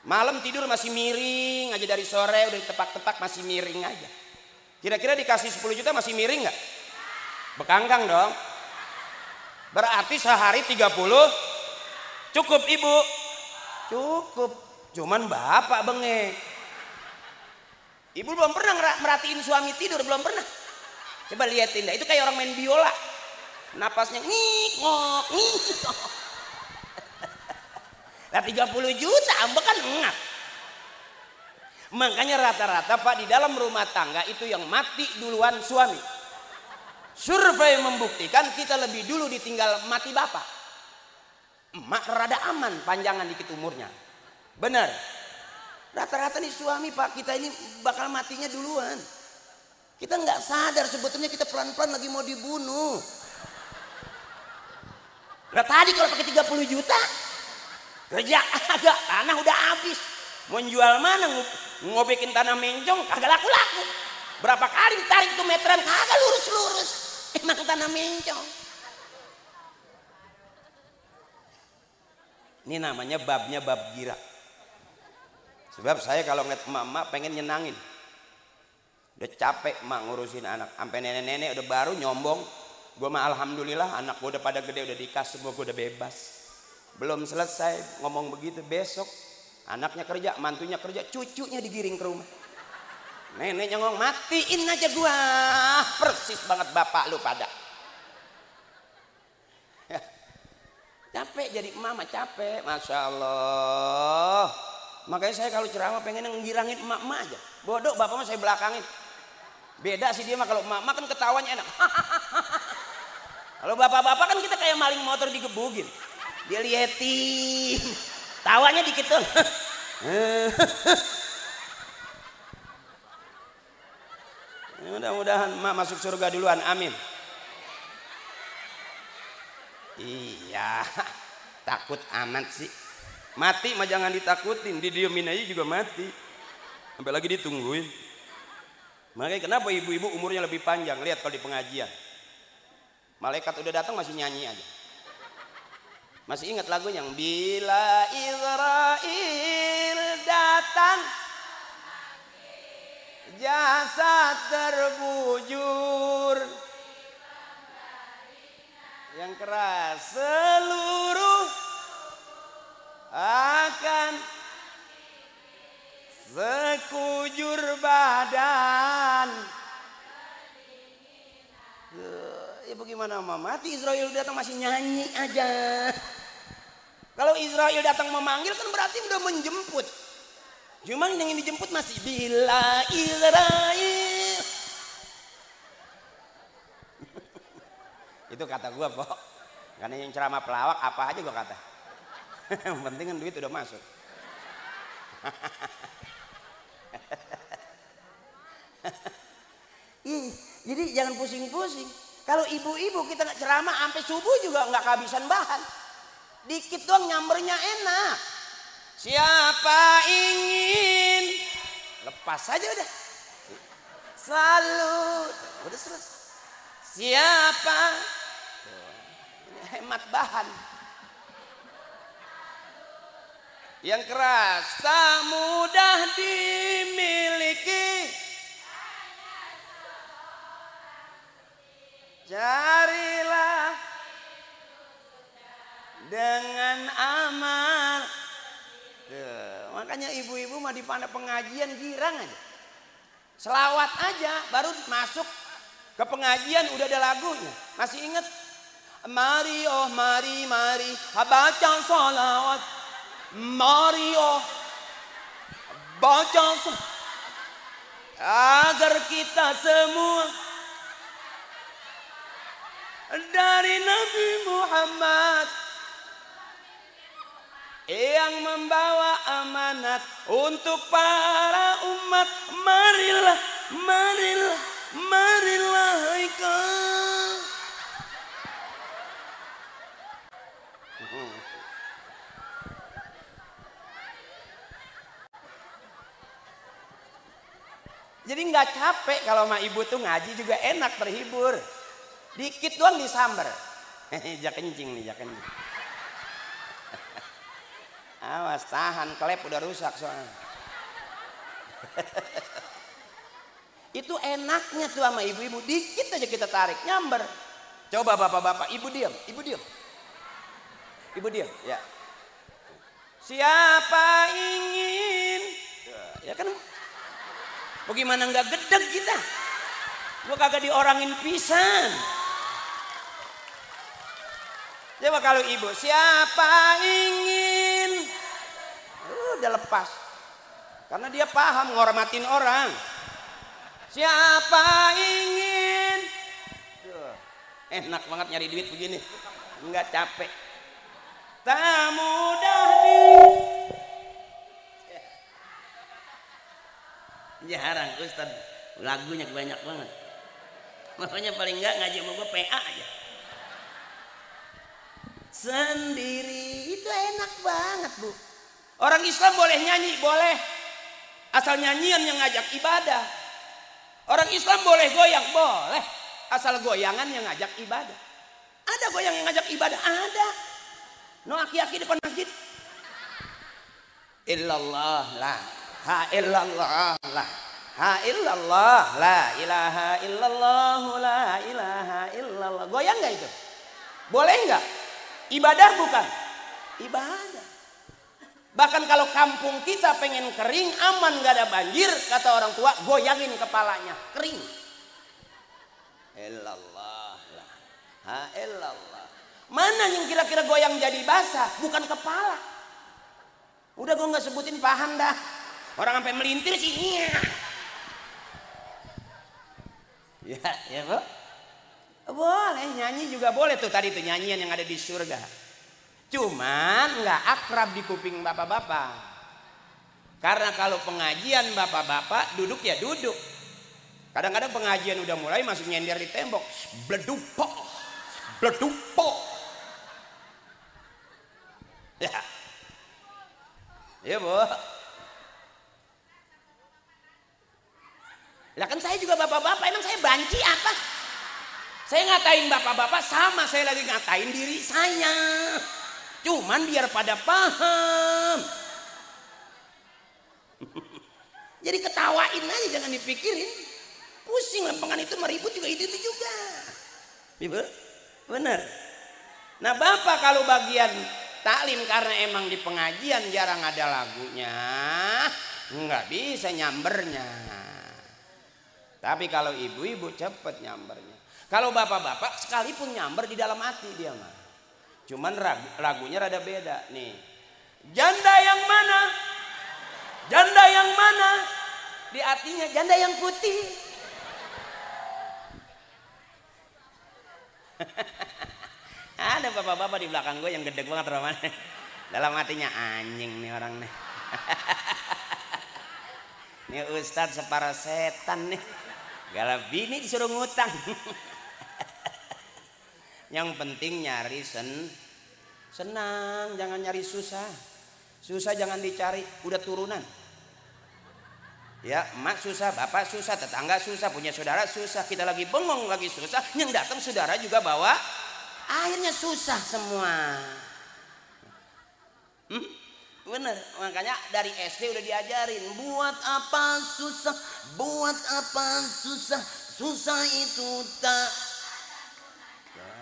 Malam tidur masih miring aja dari sore, udah ditepak-tepak masih miring aja. Kira-kira dikasih 10 juta masih miring nggak? Bekangkang dong. Berarti sehari 30 cukup ibu? Cukup. Cuman bapak bengek. Ibu belum pernah merhatiin suami tidur, belum pernah. Coba liatin dah, itu kayak orang main biola. Napasnya ngik-ngok, ngik-ngok. Nah 30 juta ambek kan ngap. Makanya rata-rata Pak di dalam rumah tangga itu yang mati duluan suami. Survei membuktikan kita lebih dulu ditinggal mati bapak. Emak rada aman panjangan dikit umurnya. Benar. Rata-rata nih suami Pak kita ini bakal matinya duluan. Kita nggak sadar sebetulnya kita pelan-pelan lagi mau dibunuh. Nah tadi kalau pakai 30 juta kerja agak tanah udah habis. Mau jual mana? Ngobekin tanah mencong kagak laku-laku. Berapa kali ditarik tuh meteran kagak lurus-lurus. Emang tanah mencong. Ini namanya babnya bab gira. Sebab saya kalau ngeliat emak-emak pengen nyenangin. Udah capek emak ngurusin anak. Sampai nenek-nenek udah baru nyombong. Gue mah alhamdulillah anak gue udah pada gede, udah nikah semua, gue udah bebas. Belum selesai ngomong begitu, besok anaknya kerja, mantunya kerja, cucunya digiring ke rumah. Neneknya ngomong matiin aja gua, persis banget bapak lu pada. Capek jadi mama, capek, masya Allah. Makanya saya kalau ceramah pengen ngirangin emak-emak aja. Bodoh bapak mah saya belakangin. Beda sih dia mah, kalau emak-emak kan ketawanya enak. Kalau bapak-bapak kan kita kayak maling motor digebugin. Dia liatin, tawanya dikit dong. Mudah-mudahan emak masuk surga duluan, amin. Iya, takut amat sih. Mati mah jangan ditakutin, didiemin aja juga mati. Sampai lagi ditungguin. Makanya kenapa ibu-ibu umurnya lebih panjang? Lihat kalau di pengajian. Malaikat udah datang masih nyanyi aja. Masih ingat lagu yang bila Israel datang jasad terbujur yang keras seluruh akan sekujur badan. Ya bagaimana mama? Mati Israel datang masih nyanyi aja. Kalau Israel datang memanggil kan berarti udah menjemput. Cuma yang dijemput masih bila Israel. Itu kata gua Pok. Karena yang ceramah pelawak apa aja gua kata. Yang penting kan duit udah masuk. Jadi jangan pusing-pusing. Kalau ibu-ibu kita nggak ceramah sampai subuh juga nggak kehabisan bahan. Dikit doang nyambernya enak. Siapa ingin lepas saja udah. Selalu udah selesai. Siapa hemat bahan. Yang keras tak mudah dimiliki. Carilah dengan amal. Makanya ibu-ibu mah dipandang pengajian girang aja. Selawat aja baru masuk ke pengajian udah ada lagunya. Masih ingat? Mari oh mari mari baca salawat. Mari oh baca salawat. Agar kita semua dari Nabi Muhammad yang membawa amanat untuk para umat. Marilah, marilah, marilah ikut. Jadi nggak capek kalau sama ibu tuh ngaji juga enak, terhibur. Dikit doang disamber. Jak kencing nih, jak kencing. Awas tahan, klep udah rusak soalnya. Itu enaknya tuh sama ibu-ibu, dikit aja kita tarik, nyamber. Coba bapak-bapak, ibu diam, ibu diam. Ibu diam, ya. Siapa ingin, ya kan? Bagaimana nggak gedeg kita? Gua kagak diorangin pisan. Coba kalau ibu, siapa ingin, udah lepas. Karena dia paham ngormatin orang. Siapa ingin, enak banget nyari duit begini, nggak capek. Tak mudah jarang Ustad, lagunya banyak banget. Makanya paling nggak ngaji sama gue PA aja. Sendiri itu enak banget bu. Orang Islam boleh nyanyi, boleh. Asal nyanyian yang ngajak ibadah. Orang Islam boleh goyang, boleh. Asal goyangan yang ngajak ibadah. Ada goyang yang ngajak ibadah, ada. No aki-aki depan masjid. Illallah lah, ha illallah lah, ha illallah la ilaha illallah la ilaha illallah. Goyang nggak itu? Boleh nggak? Ibadah bukan? Ibadah. Bahkan kalau kampung kita pengen kering, aman gak ada banjir, kata orang tua, goyangin kepalanya, kering. Illallah lah, ha illallah. Mana yang kira-kira goyang jadi basah? Bukan kepala. Udah gue gak sebutin, paham dah. Orang sampai melintir sih. Ya bu. Boleh nyanyi juga boleh tuh, tadi tuh nyanyian yang ada di surga. Cuman nggak akrab di kuping bapak-bapak. Karena kalau pengajian bapak-bapak duduk ya duduk. Kadang-kadang pengajian udah mulai masuk nyender di tembok. Bledupok, bledupok. Ya bu. Lah kan saya juga bapak-bapak, emang saya banci apa? Saya ngatain bapak-bapak sama saya lagi ngatain diri saya. Cuman biar pada paham. Jadi ketawain aja, jangan dipikirin. Pusing lempengan itu meribut juga itu juga. Ibu, bener. Nah bapak kalau bagian taklim karena emang di pengajian jarang ada lagunya, nggak bisa nyambernya. Tapi kalau ibu-ibu cepet nyambernya. Kalau bapak-bapak sekalipun nyamber di dalam hati dia mah. Cuman lagunya rada beda nih. Janda yang mana? Janda yang mana? Di hatinya janda yang putih. Ada bapak-bapak di belakang gue yang gede banget ramanya. Dalam hatinya anjing nih orang nih. Ini Ustadz separa setan nih. Kalau bini disuruh ngutang. Yang penting nyari senang, jangan nyari susah. Susah jangan dicari, udah turunan. Ya, emak susah, bapak susah, tetangga susah, punya saudara susah, kita lagi bengong lagi susah, yang datang saudara juga bawa, akhirnya susah semua. Bener, makanya dari SD udah diajarin, buat apa susah, susah itu tak.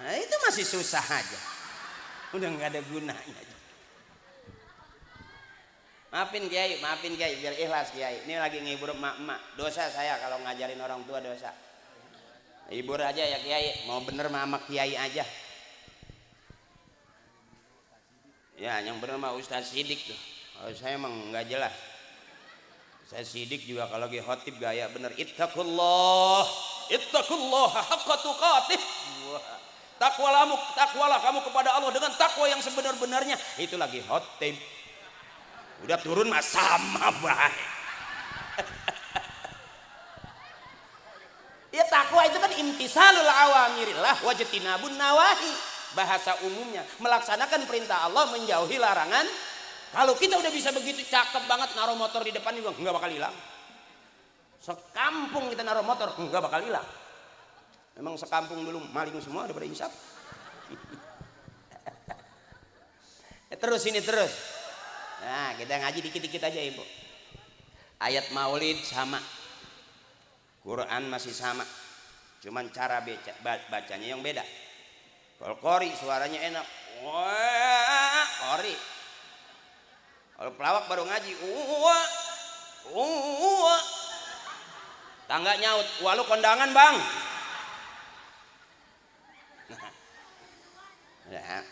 Nah, itu masih susah aja, udah nggak ada gunanya. Maafin Kiai, biar ikhlas Kiai. Ini lagi ngibur emak-emak. Dosa saya kalau ngajarin orang tua, dosa. Hibur aja ya Kiai, mau bener mah Kiai aja. Ya, yang bener mah Ustaz Sidik tuh. Kalau saya emang nggak jelas. Saya Sidik juga kalau lagi khotib gaya bener. Ittaqullah haqqa tuqatih. Takwalah kamu kepada Allah dengan takwa yang sebenar-benarnya. Itu lagi khotib. Udah turun mah sama baik. Ya takwa itu kan imtisalul awamirillah wajtinabun nawahi. Bahasa umumnya melaksanakan perintah Allah, menjauhi larangan. Kalau kita udah bisa begitu, cakep banget, naruh motor di depan juga nggak bakal hilang. Sekampung kita naruh motor nggak bakal hilang. Emang sekampung dulu maling semua udah pada insaf. Terus ini terus. Nah, kita ngaji dikit-dikit aja Ibu. Ayat maulid sama, Quran masih sama, cuman cara bacanya yang beda. Kalau qori suaranya enak, wah qori. Kalau pelawak baru ngaji, wah. Tangga nyaut, wah lu kondangan bang. Nah,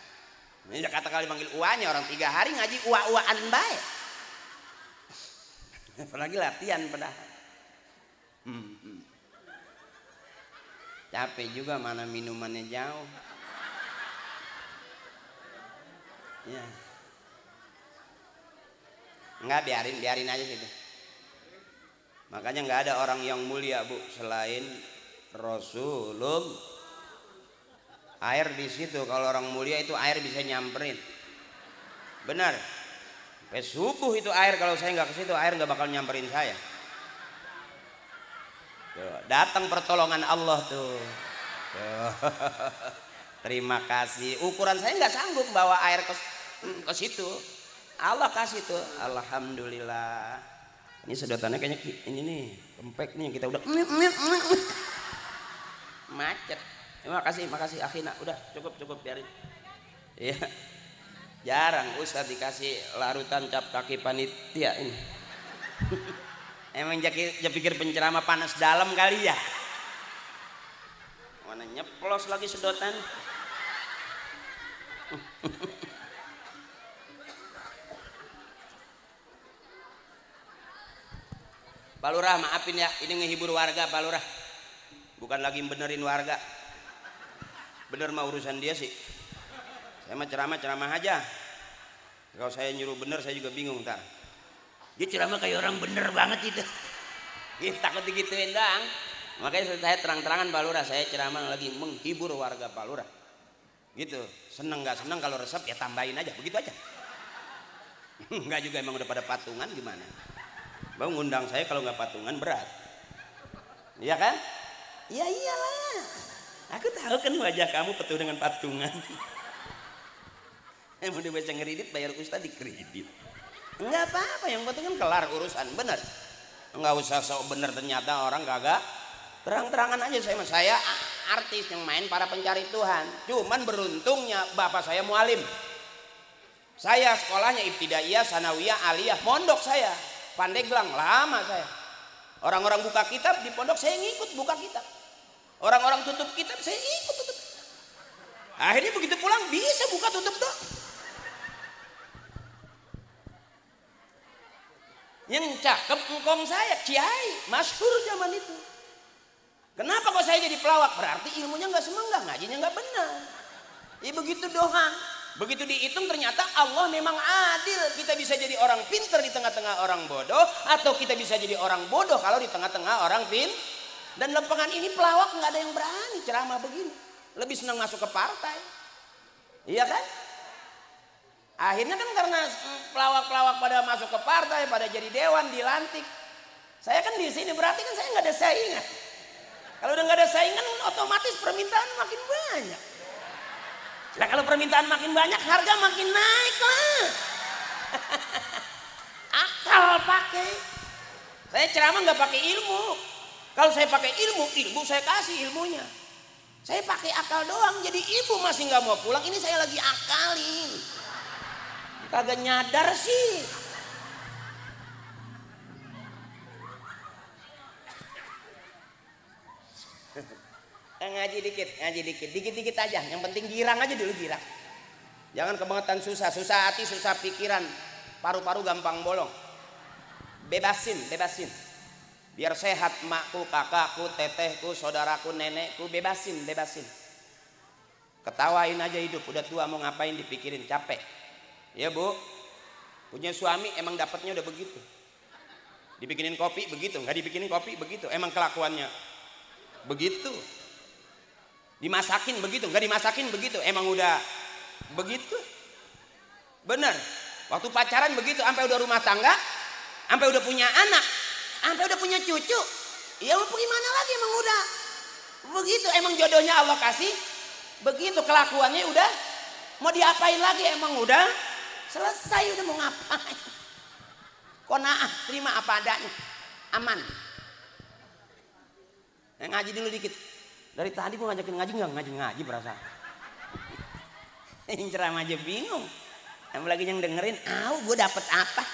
ini kata kali manggil uanya orang 3 hari ngaji uaan baik. Apalagi latihan padahal. Capek juga mana minumannya jauh. Ya. Enggak, biarin aja gitu. Makanya nggak ada orang yang mulia Bu selain Rasulullah. Air di situ, kalau orang mulia itu air bisa nyamperin. Benar. Sampai subuh itu air, kalau saya nggak ke situ air nggak bakal nyamperin saya. Tuh, datang pertolongan Allah tuh. Terima kasih. Ukuran saya nggak sanggup bawa air ke situ. Allah kasih tuh. Alhamdulillah. Ini sedotannya kayaknya ini nih, kempek nih kita udah macet. Makasih Akhina, udah cukup biarin. Iya. Jarang Ustaz dikasih larutan cap kaki panitia ini. Emang dia pikir penceramah panas dalam kali ya. Mana nyeplos lagi sedotan. Pak Lurah maafin ya, ini ngehibur warga Pak Lurah. Bukan lagi benerin warga. Bener mah urusan dia sih. Saya mah ceramah aja. Kalau saya nyuruh bener saya juga bingung ntar. Dia ceramah kayak orang bener banget itu. Dia takut digituin doang. Makanya saya terang-terangan Pak Lurah, saya ceramah lagi menghibur warga Pak Lurah. Gitu. Seneng nggak seneng kalau resep ya tambahin aja, begitu aja. Enggak juga emang udah pada patungan gimana? Bang ngundang saya kalau nggak patungan berat. Iya kan? Ya iyalah. Aku tahu kan wajah kamu penuh dengan patungan. Yang udah baca ngeridit bayar ustaz dikredit. Enggak apa-apa, yang penting kan kelar urusan, bener. Enggak usah sok bener ternyata orang kagak. Terang-terangan aja saya artis yang main para pencari Tuhan. Cuman beruntungnya bapak saya mualim. Saya sekolahnya ibtidaiyah, sanawiyah, aliyah, mondok saya. Pandeglang lama saya. Orang-orang buka kitab di pondok saya ngikut buka kitab. Orang-orang tutup kitab saya ikut tutup. Akhirnya begitu pulang bisa buka tutup dong. Yang cakep engkong saya kiai, masyhur zaman itu. Kenapa kok saya jadi pelawak? Berarti ilmunya nggak semenggah, ngajinya nggak benar. Ya begitu doang. Begitu dihitung ternyata Allah memang adil. Kita bisa jadi orang pinter di tengah-tengah orang bodoh, atau kita bisa jadi orang bodoh kalau di tengah-tengah orang pinter. Dan lempengan ini pelawak nggak ada yang berani ceramah begini. Lebih senang masuk ke partai. Iya kan? Akhirnya kan karena pelawak-pelawak pada masuk ke partai, pada jadi dewan, dilantik. Saya kan di sini berarti kan saya nggak ada saingan. Kalau udah nggak ada saingan, otomatis permintaan makin banyak. Nah kalau permintaan makin banyak, harga makin naik lah. Akal pakai. Saya ceramah nggak pakai ilmu. Kalau saya pakai ilmu, ilmu saya kasih ilmunya. Saya pakai akal doang, jadi ibu masih nggak mau pulang. Ini saya lagi akalin. Kagak nyadar sih. Ngaji dikit, dikit aja. Yang penting girang aja dulu, girang. Jangan kebangetan susah hati, susah pikiran. Paru-paru gampang bolong. Bebasin. Biar sehat makku, kakakku, tetehku, saudaraku, nenekku, bebasin. Ketawain aja hidup, udah tua mau ngapain dipikirin, capek. Ya Bu, punya suami emang dapatnya udah begitu. Dibikinin kopi begitu, nggak dibikinin kopi begitu, emang kelakuannya begitu. Dimasakin begitu, nggak dimasakin begitu, emang udah begitu. Bener, waktu pacaran begitu, sampai udah rumah tangga, sampai udah punya anak, sampai udah punya cucu, ya mau gimana lagi, emang udah begitu. Emang jodohnya Allah kasih begitu, kelakuannya udah mau diapain lagi, emang udah selesai, udah mau ngapain. Qanaah, terima apa adanya, aman. Ngaji dulu dikit. Dari tadi gua ngajakin ngaji, nggak ngaji berasa. Yang ceramah aja bingung. Apalagi yang dengerin, gua dapet apa?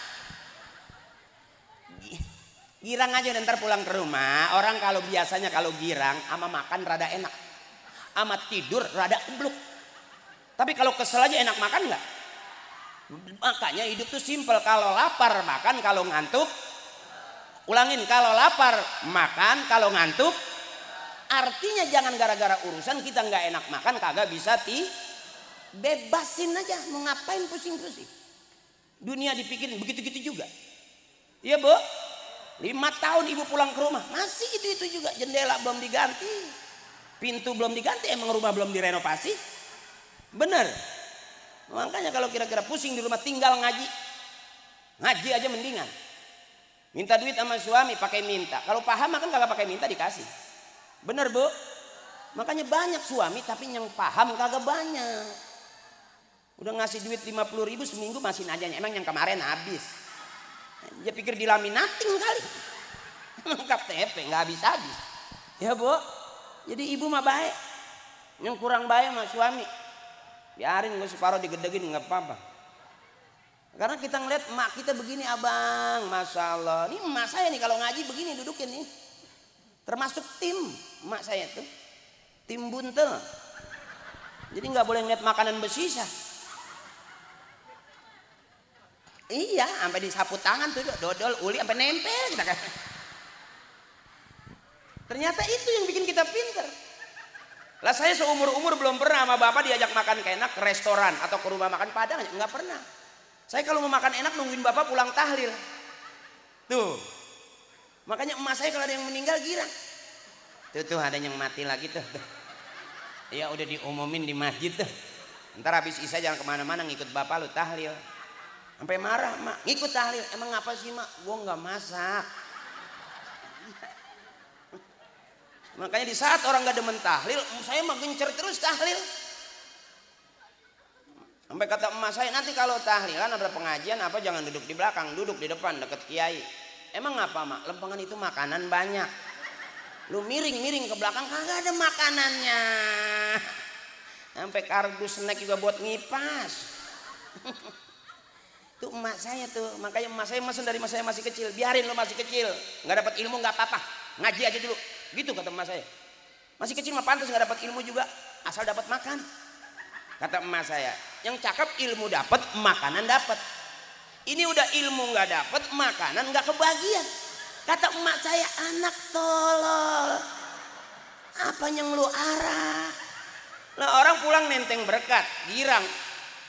Girang aja ntar pulang ke rumah. Orang kalau biasanya kalau girang ama makan rada enak, ama tidur rada kebluk. Tapi kalau kesel aja enak makan nggak? Makanya hidup tuh simpel. Kalau lapar makan, kalau ngantuk ulangin. Kalau lapar makan, kalau ngantuk. Artinya jangan gara-gara urusan kita nggak enak makan kagak bisa bebasin aja. Mau ngapain pusing-pusing? Dunia dipikirin begitu-gitu juga. Iya Bu, 5 tahun ibu pulang ke rumah masih itu juga. Jendela belum diganti, pintu belum diganti, emang rumah belum direnovasi. Bener. Makanya kalau kira-kira pusing di rumah tinggal ngaji aja mendingan. Minta duit sama suami pakai minta. Kalau paham kan kagak pakai minta, dikasih. Bener Bu. Makanya banyak suami tapi yang paham kagak banyak. Udah ngasih duit 50.000 seminggu masih nanya, emang yang kemarin habis. Dia pikir dilaminating kali. Emang KTP nggak habis-habis. Ya Bu. Jadi ibu mah baik. Yang kurang baik sama suami, biarin gue separuh digedegin nggak apa-apa. Karena kita ngeliat emak kita begini, abang, masya Allah. Ini emak saya nih kalau ngaji begini dudukin nih. Termasuk tim emak saya tuh, tim buntel. Jadi nggak boleh ngeliat makanan bersisa. Iya, sampai disapu tangan tuh, dodol, uli, sampai nempel kita kan. Ternyata itu yang bikin kita pinter. Lah saya seumur-umur belum pernah sama bapak diajak makan enak ke restoran atau ke rumah makan Padang, nggak pernah. Saya kalau mau makan enak nungguin bapak pulang tahlil. Tuh. Makanya emak saya kalau ada yang meninggal girang. Tuh ada yang mati lagi tuh. Ya udah diumumin di masjid tuh. Ntar habis isya jangan kemana-mana, ngikut bapak lu tahlil. Sampai marah, mak ngikut tahlil. Emang apa sih mak? Gua nggak masak. Makanya di saat orang gak demen tahlil, saya mah gencer terus tahlil. Sampai kata emak saya, nanti kalau tahlilan ada pengajian apa jangan duduk di belakang, duduk di depan deket kiai. Emang apa mak? Lempengan itu makanan banyak. Lu miring-miring ke belakang kagak ada makanannya. Sampai kardus snack juga buat ngipas. Tuh emak saya tuh, makanya emak saya mesen dari masa saya masih kecil. Biarin lo masih kecil, nggak dapat ilmu nggak apa-apa, ngaji aja dulu. Gitu kata emak saya. Masih kecil mah pantas nggak dapat ilmu juga, asal dapat makan. Kata emak saya, yang cakep ilmu dapat, makanan dapat. Ini udah ilmu nggak dapat, makanan nggak kebagian. Kata emak saya, anak tolol, apa yang lu arah? Nah orang pulang nenteng berkat, girang.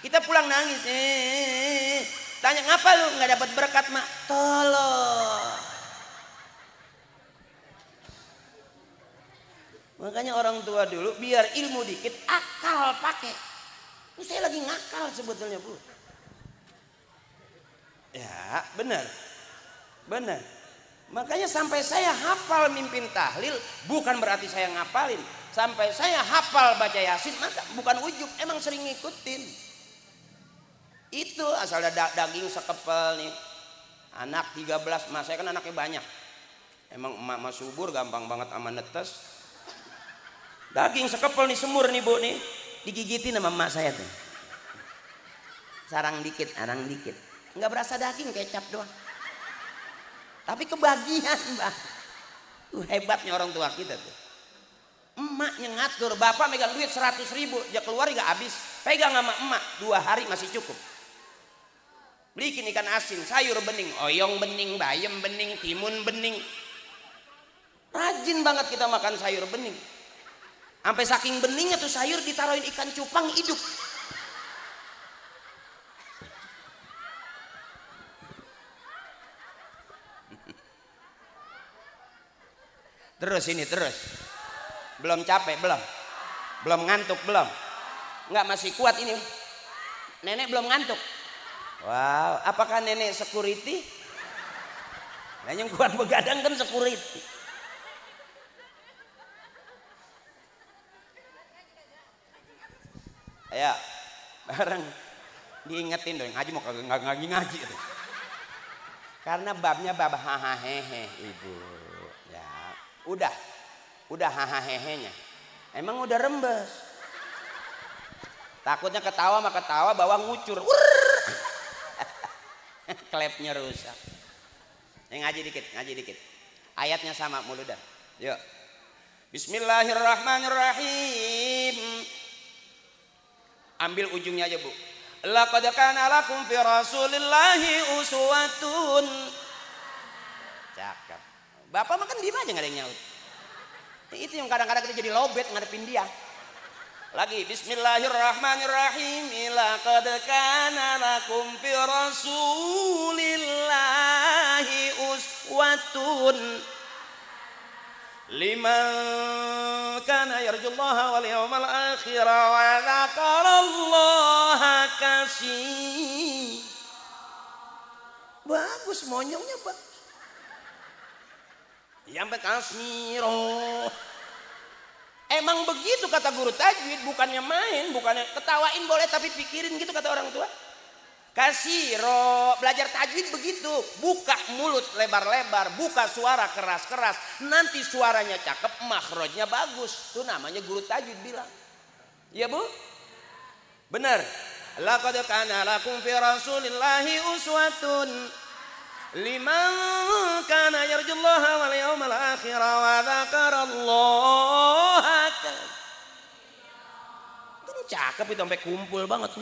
Kita pulang nangis, tanya ngapa lu nggak dapat berkat mak? Tolol. Makanya orang tua dulu biar ilmu dikit, akal pakai. Ini saya lagi ngakal sebetulnya Bu. Ya benar, benar. Makanya sampai saya hafal mimpin tahlil bukan berarti saya ngapalin. Sampai saya hafal baca yasin maka bukan ujub, emang sering ngikutin. Itu asal ada daging sekepel nih. Anak 13, mas saya kan anaknya banyak. Emang emak subur gampang banget sama netes. Daging sekepel nih semur nih Bu nih. Digigitin sama emak saya tuh. Sarang dikit, arang dikit. Nggak berasa daging, kecap doang. Tapi kebagian Bang. Hebatnya orang tua kita tuh. Emaknya ngatur, bapak megang duit 100.000, dia keluar gak habis. Pegang sama emak 2 hari masih cukup. Belikin ikan asin, sayur bening, oyong bening, bayam bening, timun bening. Rajin banget kita makan sayur bening. Sampai saking beningnya tuh sayur ditaruhin ikan cupang hidup. Terus ini terus. Belum capek, belum ngantuk, belum. Enggak, masih kuat ini. Nenek belum ngantuk. Wow, apakah nenek security? Nah, yang kuat begadang kan security. Ayo, bareng diingetin dong, ngaji mau kagak ngaji itu. Karena babnya bab hahaha Ibu. Ya, udah hahaha-nya. Emang udah rembes. Takutnya ketawa mah ketawa bawah ngucur. Klepnya rusak. Ngaji dikit. Ayatnya sama mulu dah. Yuk. Bismillahirrahmanirrahim. Ambil ujungnya aja Bu. Laqad kana lakum fi rasulillahi uswatun. Cakep. Bapak makan diem aja nggak ada yang nyaut. Itu yang kadang-kadang kita jadi lobet ngadepin dia. Lagi bismillahirrahmanirrahim. Laqad kana lakum fi rasulillahi uswatun liman kana yarjullaha wal yawmal akhir wa dzakarallaha katsir. Bagus monyongnya Pak. Sampai kasiro. Emang begitu kata guru tajwid, bukannya main, bukannya ketawain boleh tapi pikirin gitu kata orang tua. Kasiro, belajar tajwid begitu, buka mulut lebar-lebar, buka suara keras-keras, nanti suaranya cakep, makhrajnya bagus. Itu namanya guru tajwid bilang. Iya Bu? Benar. Laqad kana lakum fi rasulillahi uswatun liman kana yarjullaha wal yawmal akhir wa dzakarallaha katsiran. Kan cakep itu sampai kumpul banget.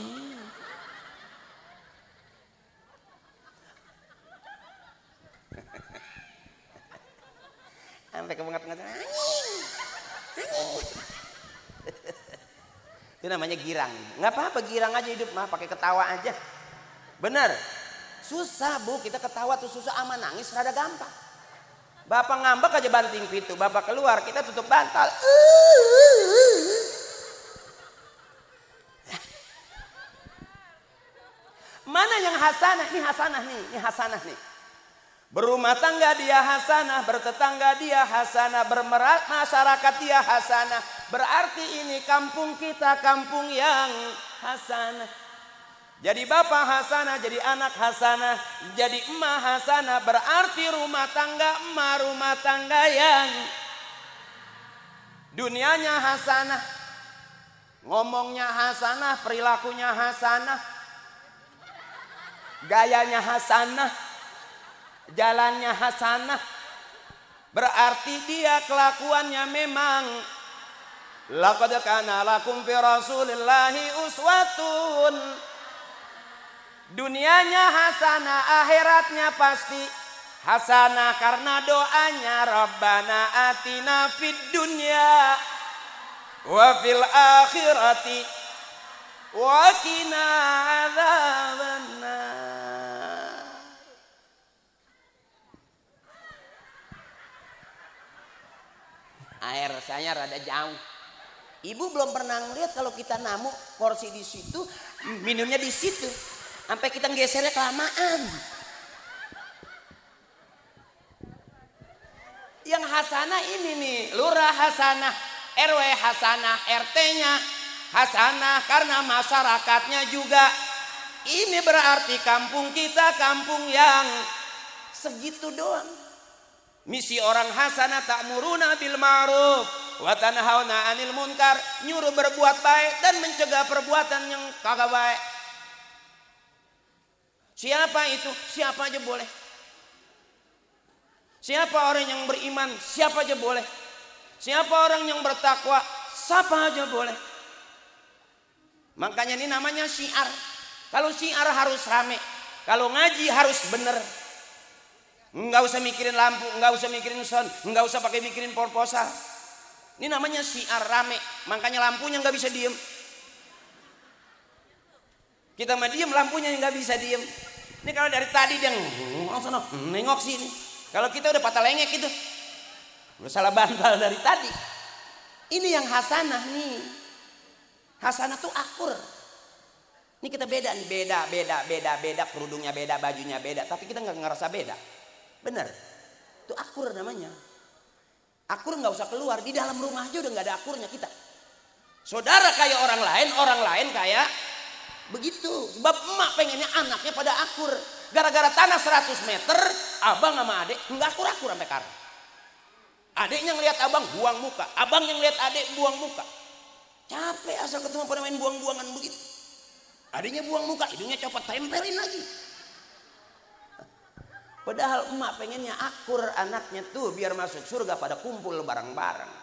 Sampai kebengat-bengat. Itu namanya girang. Nggak apa-apa girang aja hidup mah, pakai ketawa aja. Bener. Susah Bu, kita ketawa tuh susah, ama nangis rada gampang. Bapak ngambek aja banting pintu, bapak keluar kita tutup bantal. Mana yang hasanah? Ini hasanah nih, ini hasanah nih. Berumah tangga dia hasanah, bertetangga dia hasanah, bermasyarakat dia hasanah. Berarti ini kampung kita kampung yang hasanah. Jadi bapak hasanah, jadi anak hasanah, jadi emak hasanah. Berarti rumah tangga emak rumah tangga yang dunianya hasanah, ngomongnya hasanah, perilakunya hasanah, gayanya hasanah, jalannya hasanah. Berarti dia kelakuannya memang laqad kana lakum fi rasulillahi uswatun. Dunianya hasanah, akhiratnya pasti hasanah karena doanya Rabbana atina fid dunya wa fil akhirati wa qina adzabannar. Air saya rada jauh. Ibu belum pernah ngeliat kalau kita namu porsi di situ, minumnya di situ, sampai kita gesernya kelamaan. Yang hasanah ini nih, lurah hasanah, RW hasanah, RT-nya hasanah karena masyarakatnya juga. Ini berarti kampung kita kampung yang segitu doang. Misi orang hasanah ta'muruna bil ma'ruf wa tanhauna 'anil munkar, nyuruh berbuat baik dan mencegah perbuatan yang kagak baik. Siapa itu? Siapa aja boleh. Siapa orang yang beriman? Siapa aja boleh. Siapa orang yang bertakwa? Siapa aja boleh. Makanya ini namanya syiar. Kalau syiar harus rame, kalau ngaji harus bener. Enggak usah mikirin lampu, enggak usah mikirin sound, enggak usah pakai mikirin proposal. Ini namanya syiar rame, makanya lampunya enggak bisa diem. Kita mah diem, lampunya enggak bisa diem. Ini kalau dari tadi dia nengok sini. Kalau kita udah patah lengek gitu, udah salah bantal dari tadi. Ini yang hasanah nih. Hasanah tuh akur. Ini kita beda nih, beda, kerudungnya beda, bajunya beda, tapi kita nggak ngerasa beda. Bener, itu akur namanya. Akur nggak usah keluar, di dalam rumah aja udah nggak ada akurnya kita. Saudara kayak orang lain kayak begitu. Sebab emak pengennya anaknya pada akur. Gara-gara tanah 100 meter, abang sama adek nggak akur-akur sampai sekarang. Adeknya ngelihat abang buang muka, abang yang ngelihat adek buang muka. Capek asal ketemu pada main buang-buangan begitu. Adiknya buang muka, hidungnya copot, tempelin lagi. Padahal emak pengennya akur anaknya tuh biar masuk surga pada kumpul bareng-bareng.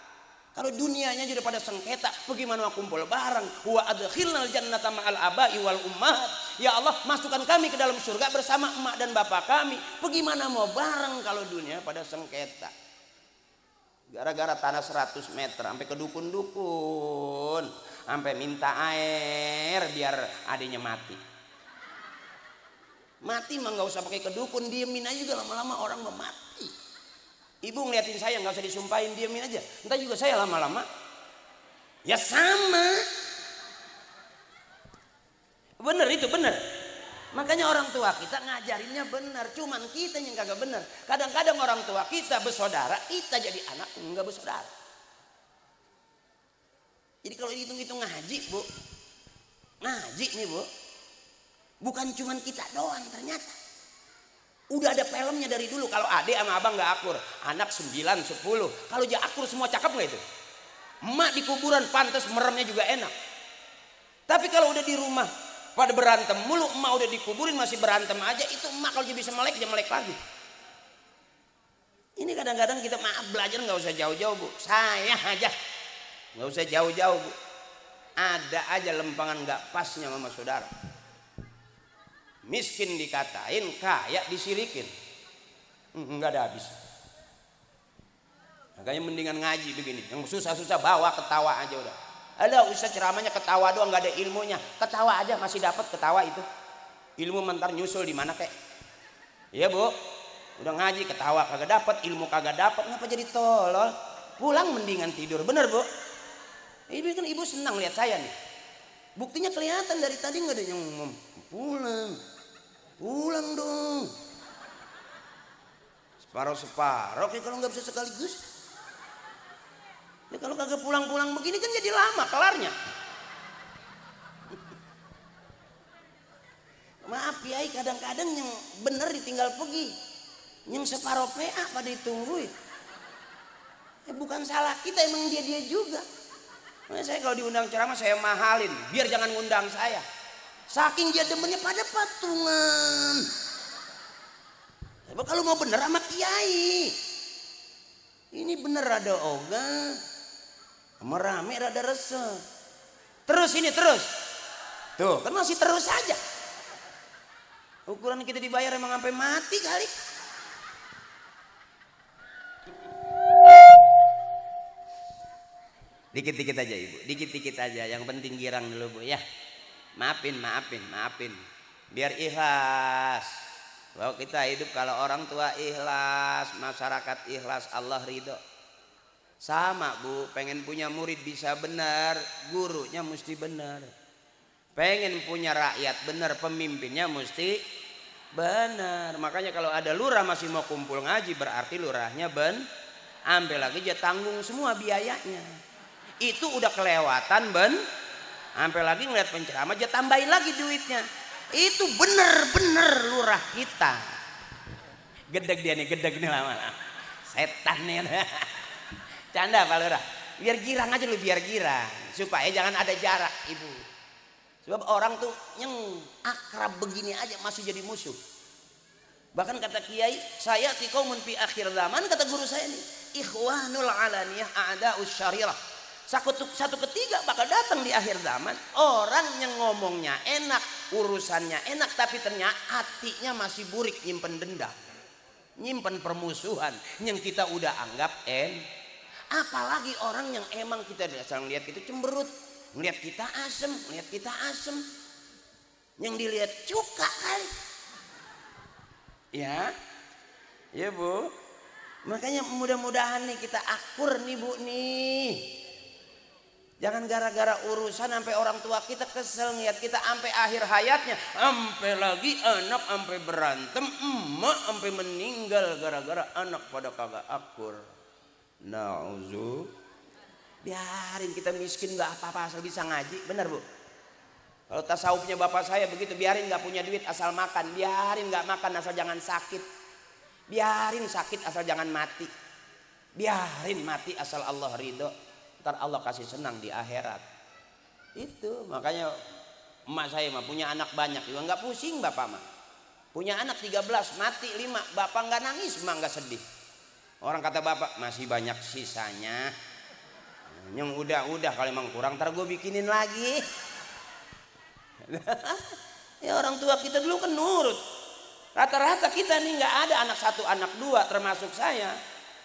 Kalau dunianya juga pada sengketa, bagaimana kumpul bareng? Wa adkhilnal jannata ma'al abai wal ummahat. Ya Allah, masukkan kami ke dalam surga bersama emak dan bapak kami. Bagaimana mau bareng kalau dunia pada sengketa? Gara-gara tanah 100 meter sampai ke dukun-dukun, sampai minta air biar adiknya mati. Mati mah nggak usah pakai ke dukun, diemin aja juga lama-lama orang mau mati. Ibu ngeliatin saya nggak usah disumpahin, diemin aja. Entah juga saya lama-lama ya sama. Bener itu bener. Makanya orang tua kita ngajarinnya benar, cuman kita yang kagak benar. Kadang-kadang orang tua kita bersaudara, kita jadi anak enggak bersaudara. Jadi kalau dihitung-hitung ngaji, Bu. Ngaji nih, Bu. Bukan cuman kita doang ternyata. Udah ada filmnya dari dulu. Kalau adik sama abang nggak akur, anak 9, 10. Kalau dia akur semua cakep nggak itu? Emak di kuburan pantas meremnya juga enak. Tapi kalau udah di rumah pada berantem mulu, emak udah dikuburin masih berantem aja, itu emak kalau dia bisa melek, dia melek lagi. Ini kadang-kadang kita maaf belajar nggak usah jauh-jauh, Bu. Saya aja nggak usah jauh-jauh, Bu. Ada aja lempangan nggak pasnya sama saudara. Miskin dikatain, kaya disirikin, nggak ada habis. Makanya mendingan ngaji begini, yang susah-susah bawa ketawa aja udah. Ada ustaz ceramahnya ketawa doang, nggak ada ilmunya. Ketawa aja masih dapat ketawa itu. Ilmu mentar nyusul di mana kek? Iya, Bu. Udah ngaji ketawa kagak dapat, ilmu kagak dapat, ngapa jadi tolol? Pulang mendingan tidur, bener, Bu? Ini kan ibu senang lihat saya nih. Buktinya kelihatan dari tadi nggak ada yang ngomong. Pulang dong. Separuh-separuh ya kalau nggak bisa sekaligus. Ya kalau kagak pulang-pulang begini kan jadi lama kelarnya. Maaf ya, kadang-kadang yang bener ditinggal pergi, yang separuh PA pada ditungguin. Bukan salah kita, emang dia juga. Nah, saya kalau diundang ceramah saya mahalin, biar jangan ngundang saya. Saking dia demennya pada patungan. Kalau mau bener sama kiai, ini bener rada ogah, sama rame rada resah. Terus ini terus, tuh kan masih terus aja. Ukuran kita dibayar emang sampai mati kali. Dikit-dikit aja Ibu, dikit-dikit aja. Yang penting girang dulu Bu ya. Maafin. Biar ikhlas. Bahwa kita hidup kalau orang tua ikhlas, masyarakat ikhlas, Allah ridho. Sama Bu, pengen punya murid bisa benar, gurunya mesti benar. Pengen punya rakyat benar, pemimpinnya mesti benar. Makanya kalau ada lurah masih mau kumpul ngaji, berarti lurahnya ambil lagi dia tanggung semua biayanya. Itu udah kelewatan sampai lagi ngeliat penceramah dia tambahin lagi duitnya. Itu bener-bener lurah kita. Gedeg dia nih, gedeg nih lama-lama. Setan nih. Canda Pak Lurah. Biar girang aja lu, biar girang. Supaya jangan ada jarak Ibu. Sebab orang tuh yang akrab begini aja masih jadi musuh. Bahkan kata Kiai, saya qaumun fi akhir zaman, kata guru saya nih, ikhwanul alaniyah a'da'us syarirah. Satu ketiga bakal datang di akhir zaman, orang yang ngomongnya enak, urusannya enak, tapi ternyata hatinya masih burik, nyimpen dendam, nyimpen permusuhan yang kita udah anggap Apalagi orang yang emang kita dasar ngeliat itu cemberut, ngeliat kita asem, yang dilihat cuka kali. Ya Bu. Makanya mudah-mudahan nih kita akur nih Bu nih. Jangan gara-gara urusan sampai orang tua kita kesel ngeliat kita sampai akhir hayatnya, sampai lagi anak sampai berantem, emak sampai meninggal gara-gara anak pada kagak akur. Nauzu. Biarin kita miskin nggak apa-apa asal bisa ngaji, benar Bu. Kalau tasawufnya bapak saya begitu, biarin nggak punya duit asal makan, biarin nggak makan asal jangan sakit, biarin sakit asal jangan mati, biarin mati asal Allah ridho, ntar Allah kasih senang di akhirat. Itu makanya emak saya mah punya anak banyak juga nggak pusing bapak mah. Punya anak 13 mati 5, bapak nggak nangis, emak nggak sedih. Orang kata bapak masih banyak sisanya, yang udah kalau emang kurang ntar gue bikinin lagi. Ya orang tua kita dulu kan nurut. Rata-rata kita nih nggak ada anak 1 anak 2 termasuk saya.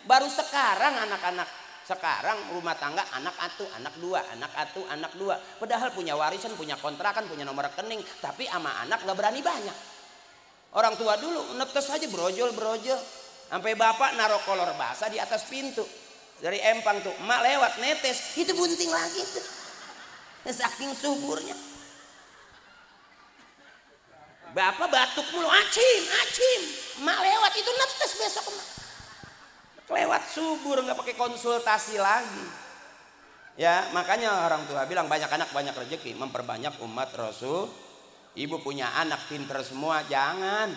Baru sekarang anak-anak sekarang rumah tangga anak 1 anak 2 anak 1 anak 2. Padahal punya warisan, punya kontrakan, punya nomor rekening, tapi sama anak nggak berani banyak. Orang tua dulu netes aja brojol. Sampai bapak naruh kolor basah di atas pintu. Dari empang tuh, emak lewat netes, itu bunting lagi tuh. Saking suburnya. Bapak batuk mulu, acim. Emak lewat itu netes besok emak. Lewat subur, nggak pakai konsultasi lagi. Ya, makanya orang tua bilang banyak anak banyak rezeki, memperbanyak umat Rasul. Ibu punya anak pinter semua, jangan.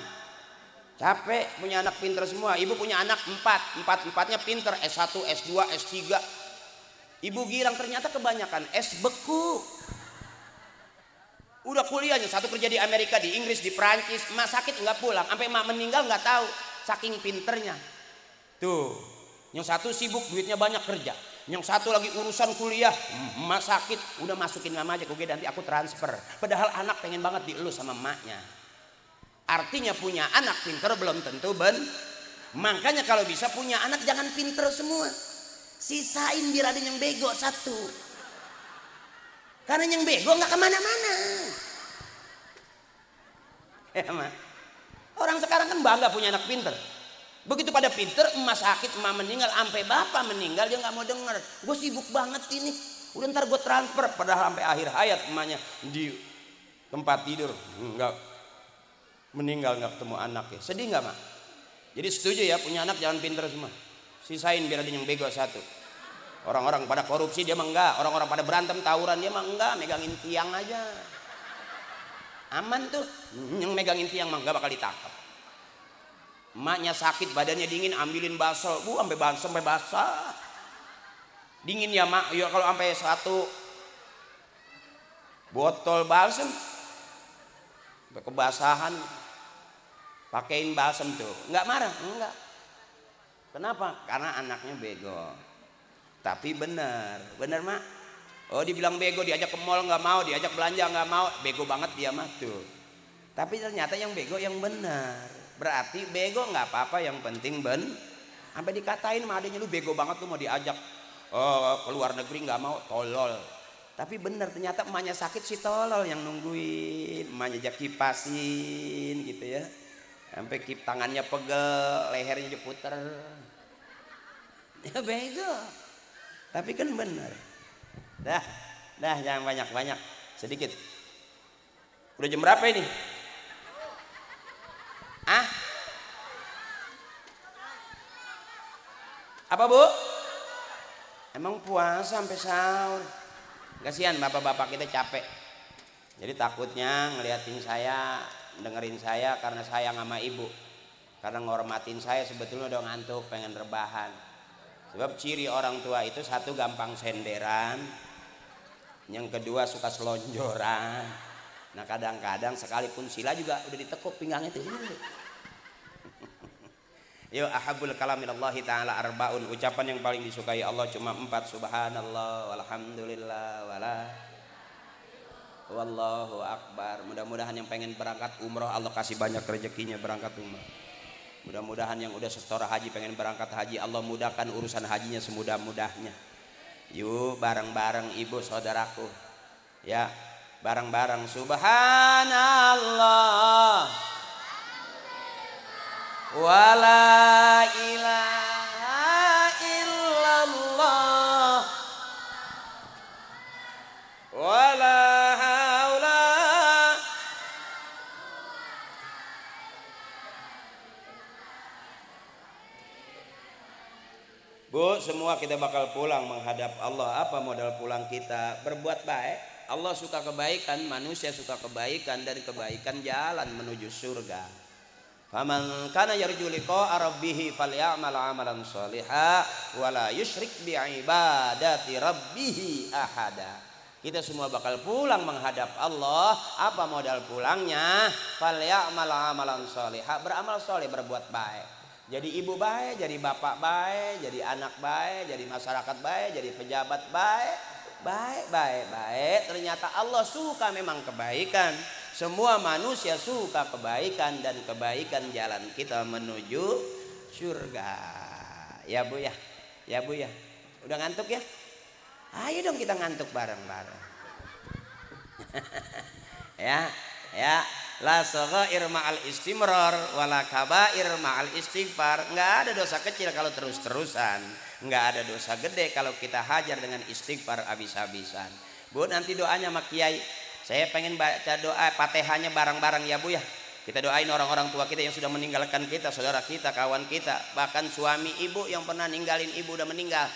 Capek punya anak pinter semua. Ibu punya anak 4-empatnya pinter, S1, S2, S3. Ibu girang ternyata kebanyakan S beku. Udah kuliahnya, satu kerja di Amerika, di Inggris, di Perancis, emak sakit nggak pulang, sampai emak meninggal nggak tahu, saking pinternya. Tuh, yang satu sibuk duitnya banyak kerja, yang satu lagi urusan kuliah, emak sakit, udah masukin mama aja, oke nanti aku transfer. Padahal anak pengen banget dielus sama emaknya. Artinya punya anak pinter belum tentu makanya kalau bisa punya anak jangan pinter semua, sisain biar ada yang bego 1. Karena yang bego nggak kemana-mana. Ya, orang sekarang kan bangga punya anak pinter. Begitu pada pinter, emak sakit, emak meninggal, sampai bapak meninggal dia nggak mau denger. Gue sibuk banget ini, udah ntar gue transfer. Padahal sampai akhir hayat emaknya di tempat tidur nggak meninggal, nggak ketemu anaknya. Sedih nggak mak? Jadi setuju ya punya anak jangan pinter semua, sisain biar ada yang bego 1. Orang-orang pada korupsi dia mah enggak, orang-orang pada berantem tawuran dia mah enggak, megangin tiang aja aman tuh. Yang megangin tiang mah enggak bakal ditangkap. Emaknya sakit badannya dingin, ambilin basel Bu, sampai basah dingin ya mak. Ya kalau sampai 1 botol balsem sampai kebasahan, pakein balsem tuh, enggak marah, enggak. Kenapa? Karena anaknya bego. Tapi benar mak. Oh dibilang bego, diajak ke mall nggak mau, diajak belanja nggak mau, bego banget dia mah tuh. Tapi ternyata yang bego yang benar. Berarti bego nggak apa-apa, yang penting sampai dikatain mah adanya lu bego banget tuh mau diajak ke luar negeri nggak mau, tolol. Tapi benar ternyata emaknya sakit si tolol yang nungguin, emaknya ajak kipasin gitu ya. Sampai tangannya pegel, lehernya diputer. Ya bego. Tapi kan benar. Dah jangan banyak-banyak, sedikit. Udah jam berapa ini? Apa Bu? Emang puasa sampai sahur? Kasihan bapak-bapak kita capek. Jadi takutnya ngeliatin saya, dengerin saya karena sayang sama ibu. Karena ngormatin saya sebetulnya udah ngantuk, pengen rebahan. Sebab ciri orang tua itu satu gampang senderan, yang kedua suka selonjoran. Nah kadang-kadang sekalipun sila juga udah ditekuk pinggangnya tuh. Yuk ahabul kalam ilallahi ta'ala arbaun. Ucapan yang paling disukai Allah cuma 4. Subhanallah walhamdulillah wala wallahu akbar. Mudah-mudahan yang pengen berangkat umroh Allah kasih banyak rezekinya berangkat umroh. Mudah-mudahan yang udah setora haji pengen berangkat haji Allah mudahkan urusan hajinya semudah-mudahnya. Yuk bareng-bareng ibu saudaraku. Ya, bareng-bareng subhanallah wala ilaha illallah wala haula. Bu, semua kita bakal pulang menghadap Allah. Apa modal pulang kita? Berbuat baik. Allah suka kebaikan, manusia suka kebaikan, dan kebaikan jalan menuju surga. Faman kana yarju liqa'a rabbih falyamal 'amalan shalihan wa la yusyrik bi ibadati rabbih ahada. Kita semua bakal pulang menghadap Allah. Apa modal pulangnya? Falyamal 'amalan shalihan, beramal saleh, berbuat baik. Jadi ibu baik, jadi bapak baik, jadi anak baik, jadi masyarakat baik, jadi pejabat baik. Baik. Ternyata Allah suka memang kebaikan. Semua manusia suka kebaikan, dan kebaikan jalan kita menuju surga. Ya Bu ya. Ya Bu ya. Udah ngantuk ya? Ayo dong kita ngantuk bareng-bareng. Ya. La saghair ma'al istimrar wala kabair ma'al istighfar. Enggak ada dosa kecil kalau terus-terusan. Enggak ada dosa gede kalau kita hajar dengan istighfar habis-habisan. Bu, nanti doanya sama Kiai. Saya pengen baca doa Fatihahnya bareng-bareng ya Bu ya. Kita doain orang-orang tua kita yang sudah meninggalkan kita, saudara kita, kawan kita, bahkan suami ibu yang pernah ninggalin ibu udah meninggal.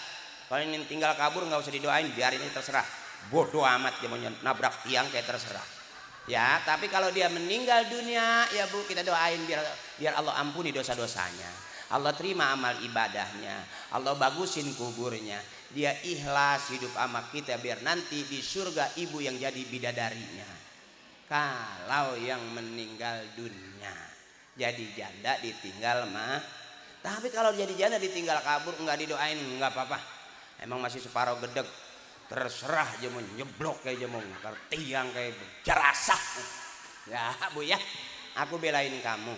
Kalau ini tinggal kabur nggak usah didoain, biarin ini terserah. Bodoh amat dia mau nabrak tiang kayak terserah. Ya, tapi kalau dia meninggal dunia ya Bu, kita doain biar Allah ampuni dosa-dosanya. Allah terima amal ibadahnya. Allah bagusin kuburnya. Dia ikhlas hidup sama kita biar nanti di surga ibu yang jadi bidadarinya. Kalau yang meninggal dunia jadi janda ditinggal mah. Tapi kalau jadi janda ditinggal kabur enggak didoain enggak apa-apa. Emang masih separuh gedeg. Terserah aja mau nyeblok kayak aja mau tiang kayak jerasah. Ya Bu ya, aku belain kamu.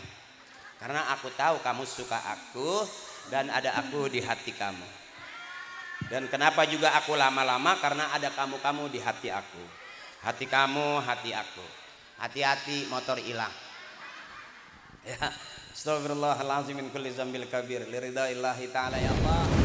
Karena aku tahu kamu suka aku dan ada aku di hati kamu. Dan kenapa juga aku lama-lama? Karena ada kamu-kamu di hati aku. Hati kamu, hati aku. Hati-hati motor hilang. Ya, astagfirullahaladzim min kulli zambil kabir liridaillahi ta'ala ya Allah.